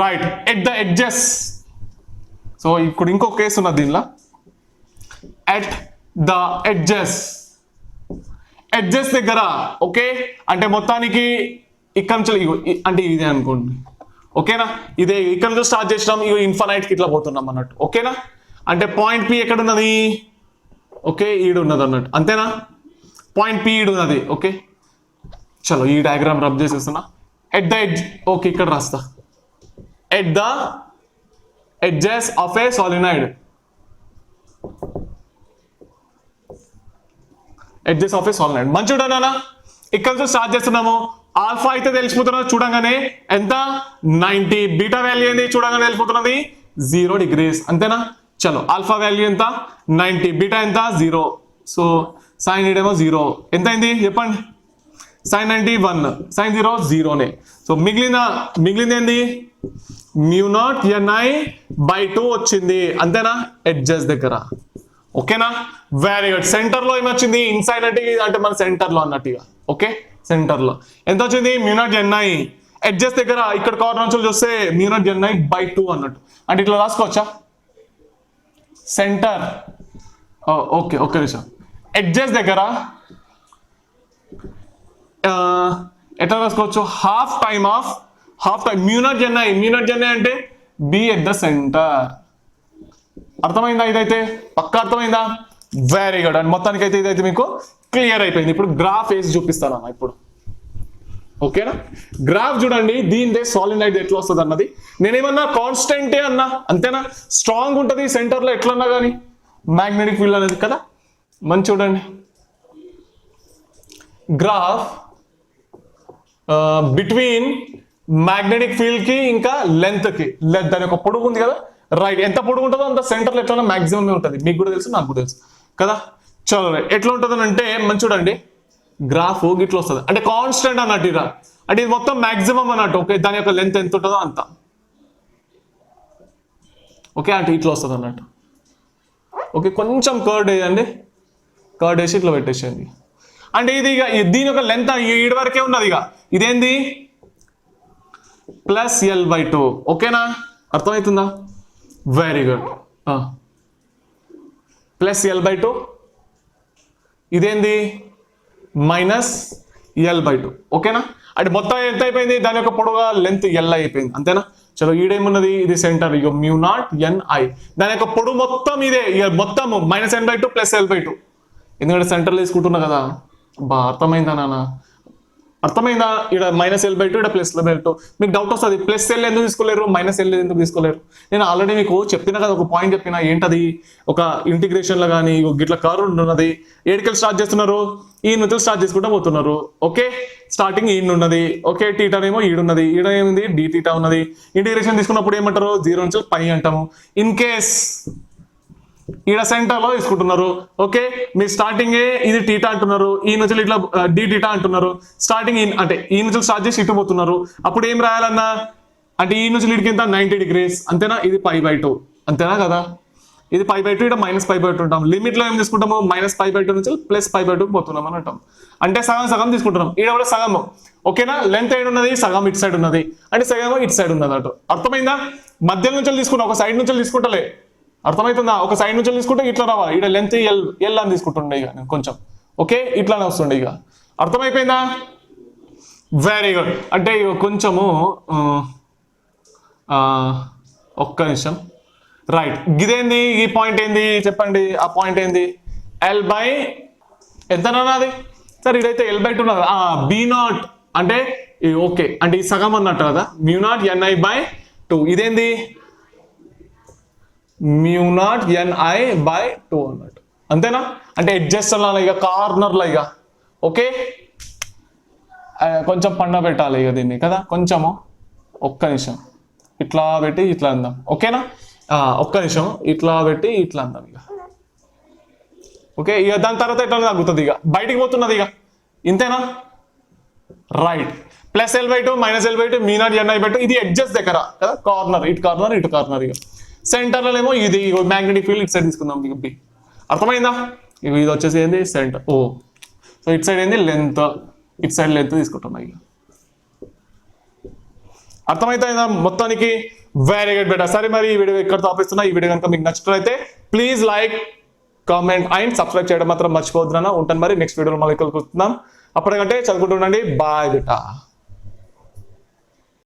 Right. At the edges. So ఇప్పుడు ఇంకొక కేసు ఉన్నది దీనిలో, ఎట్ ద ఎడ్జెస్. ఎడ్జెస్ దగ్గర, ఓకే, అంటే మొత్తానికి ఇక్కడ నుంచి అంటే ఇదే అనుకోండి. ఓకేనా? ఇదే ఇక్కడ నుంచి స్టార్ట్ చేసినాం, ఇగో ఇన్ఫైనైట్ కి ఇట్లా పోతున్నాం అన్నట్టు. ఓకేనా? అంటే పాయింట్ పి ఎక్కడ ఉన్నది, ఓకే, ఈడు ఉన్నది అన్నట్టు. అంతేనా? పాయింట్ పి ఈడు ఉన్నది. ఓకే, చలో ఈ డయాగ్రామ్ రబ్ చేసేస్తున్నా. ఎట్ ద ఎడ్జ్, ఓకే, ఇక్కడ రాస్తా. At the edges of a solenoid. edges of a solenoid. మంచి చూడనా, ఇక్కడ నుంచి స్టార్ట్ చేస్తున్నాము. ఆల్ఫా అయితే తెలిసిపోతున్నది చూడంగానే, ఎంత 90. బీటా వాల్యూ ఏంది చూడంగానే తెలిసిపోతున్నది 0 degrees. అంతేనా? చలో, ఆల్ఫా వాల్యూ ఎంత 90, బీటా ఎంత 0. సో సైన్ ఏమో 0. ఎంత అయింది చెప్పండి? Sign 90 1, sign 0 0నే. సో మిగిలింది ఏంది, μ0 ni/2 వచ్చింది. అంతేనా? ఎడ్జెస్ దగ్గర. ఓకేనా? Very good. సెంటర్ లో ఏమొచ్చింది, ఇన్సైడ్ అంటే మన సెంటర్ లో అన్నట్టుగా. ఓకే, సెంటర్ లో ఎంత వచ్చింది, μ0 ni. ఎడ్జెస్ దగ్గర ఇక్కడ కార్నర్ నుంచి చూస్తే μ0 ni/2 అన్నట్టు. అంటే ఇట్లా రాసుకోవచ్చా, సెంటర్. ఓకే, ఒక్క నిమిషం. ఎడ్జెస్ దగ్గర ఎట్లా రాసుకోవచ్చు, హాఫ్ టైమ్ μ0 ni అంటే బి ఎట్ ద సెంటర్. అర్థమైందా? ఇదైతే పక్కా అర్థమైందా? Very good. అండ్ మొత్తానికి అయితే ఇదైతే మీకు క్లియర్ అయిపోయింది. ఇప్పుడు గ్రాఫ్ వేసి చూపిస్తాను అన్న ఇప్పుడు. ఓకేనా? గ్రాఫ్ చూడండి, దీనిదే సాలినాయిడ్ ఎట్లా వస్తుంది అన్నది. నేనేమన్నా కాన్స్టెంటే అన్నా, అంతేనా? స్ట్రాంగ్ ఉంటుంది సెంటర్ లో ఎట్లన్నా కానీ, మ్యాగ్నెటిక్ ఫీల్డ్ అనేది కదా. మంచి చూడండి, గ్రాఫ్ బిట్వీన్ మ్యాగ్నెటిక్ ఫీల్డ్ కి ఇంకా లెంత్ కి, దాని యొక్క పొడుగు ఉంది కదా, రైట్. ఎంత పొడుగు ఉంటుందో అంత సెంటర్ లో ఎట్లా మాక్సిమం ఉంటుంది. మీకు కూడా తెలుసు, నాకు కూడా తెలుసు కదా. చలో, ఎట్లా ఉంటుంది అంటే మంచి చూడండి, గ్రాఫ్ గిట్లా వస్తుంది. అంటే కాన్స్టెంట్ అన్నట్టు ఇరా, అంటే ఇది మొత్తం మాక్సిమం అన్నట్టు. ఓకే, దాని యొక్క లెంత్ ఎంత ఉంటుందో అంత. ఓకే, అంటే ఇట్లా వస్తుంది అన్నట్టు. ఓకే, కొంచెం కర్డ్ వేయండి, కర్డ్ వేసి ఇట్లా పెట్టేసేయండి. అంటే ఇది ఇక దీని యొక్క లెంత్ ఈడి వరకే ఉన్నది. ఇక ఇదేంది, +L/2. ఓకేనా? అర్థమవుతుందా? Very good. +L/2, ఇదేంది -L/2. ఓకేనా? అంటే మొత్తం ఎంత అయిపోయింది, దాని యొక్క పొడవుగా లెంత్ L అయిపోయింది. అంతేనా? చలో, ఈడేమున్నది, ఇది సెంటర్, ఇక μ0 ni. దాని యొక్క పొడవు మొత్తం ఇదే, ఇక మొత్తం -n/2 +L/2. ఎందుకంటే సెంటర్లో తీసుకుంటున్నా కదా. అర్థమైందా నాన్న? అర్థమైందా? ఇక్కడ -L/2, ఇక్కడ +L/2. మీకు డౌట్ వస్తుంది, +L ఎందుకు తీసుకోలేరు, -L ఎందుకు తీసుకోలేరు. నేను ఆల్రెడీ మీకు చెప్పిన కదా, ఒక పాయింట్ చెప్పిన. ఏంటది, ఒక ఇంటిగ్రేషన్ లో కానీ గిట్ల కర్వ్ ఉన్నది. ఏడికల్ స్టార్ట్ చేస్తున్నారు, ఈ నుంచి స్టార్ట్ చేసుకుంటూ పోతున్నారు. ఓకే, స్టార్టింగ్ ఈ ఉన్నది. ఓకే, టీటానేమో ఈడున్నది, ఈడ ఏముంది dθ ఉన్నది. ఇంటిగ్రేషన్ తీసుకున్నప్పుడు ఏమంటారు, 0 నుంచి π అంటాము. ఇన్ కేస్ ఈడ సెంటర్ లో తీసుకుంటున్నారు. ఓకే, మీ స్టార్టింగ్ ఇది టీటా అంటున్నారు, ఈ నుంచి ఇట్లా dθ అంటున్నారు. స్టార్టింగ్ అంటే ఈ నుంచి స్టార్ట్ చేసి ఇటు పోతున్నారు. అప్పుడు ఏం రాయాలన్నా, అంటే ఈ నుంచి లీడ్కి ఎంత 90 degrees. అంతేనా? ఇది π/2. అంతేనా కదా? ఇది π/2, ఇక్కడ -π/2 ఉంటాం. లిమిట్ లో ఏం తీసుకుంటాము, -π/2 నుంచి +π/2 పోతున్నాం అని అంటాం. అంటే సగం సగం తీసుకుంటున్నాం. ఈడ కూడా సగం. ఓకేనా? లెంత్ ఏడు ఉన్నది, సగం ఇటు సైడ్ ఉన్నది, అంటే సగం ఇటు సైడ్ ఉన్నది అటు. అర్థమైందా? మధ్య నుంచి తీసుకున్నా, ఒక సైడ్ నుంచి తీసుకుంటలే. అర్థమవుతుందా? ఒక సైడ్ నుంచి తీసుకుంటే ఇట్లా రావాలి. ఇక్కడ లెంత్ ఎల్ అని తీసుకుంటుండే ఇక నేను కొంచెం. ఓకే, ఇట్లానే వస్తుండే ఇక. అర్థమైపోయిందా? Very good. అంటే ఇక కొంచెము ఒక్క నిమిషం, రైట్, ఇదేంది ఈ పాయింట్ ఏంది చెప్పండి, ఆ పాయింట్ ఏంది ఎల్ బై ఎంతనది సార్, ఇదైతే L/2 ఉన్నది. B0 అంటే ఓకే, అంటే ఈ సగం అన్నట్టు కదా, μ0 Ni/2. ఇదేంది μ0 Ni/2 అన్నట్టు, అంతేనా? అంటే ఎడ్జెస్ ఇక కార్నర్లో ఇక ఓకే, కొంచెం పండ పెట్టాలి ఇక దీన్ని కదా, కొంచెము ఒక్క నిమిషం ఇట్లా పెట్టి ఇట్లా అందాం, ఓకేనా? ఒక్క నిమిషం ఇట్లా పెట్టి ఇట్లా అందాం ఇక, ఓకే. ఇక దాని తర్వాత ఎట్లా తగ్గుతుంది, ఇక బయటికి పోతున్నది ఇక, ఇంతేనా? Right, plus L/2 minus L/2 μ0 Ni/2. ఇది ఎడ్జెస్ దగ్గర కదా, కార్నర్ ఇటు కార్నర్ ఇటు కార్నర్. ఇక సెంటర్లో ఏమో ఇది మ్యాగ్నెటిక్ ఫీల్డ్ ఇటు సైడ్ తీసుకుందాం ఇక బి, అర్థమైందా? ఇక ఇది వచ్చేసి ఏంది సెంటర్ ఓ, సో ఇటు సైడ్ ఏంది లెంత్, ఇటు సైడ్ లెంత్ తీసుకుంటున్నా ఇక, అర్థమైతుందా మొత్తానికి? Very good better. సరే మరి ఈ వీడియో ఇక్కడ ఆపిస్తున్నా. ఈ వీడియో కనుక మీకు నచ్చినట్లయితే please like, comment and subscribe చేయడం మాత్రం మర్చిపోతున్నాను. ఉంటాను మరి నెక్స్ట్ వీడియోలో మళ్ళీ కలుపుతున్నాం. అప్పటికంటే చదువుకుంటుండండి. బాయ్ బేటా.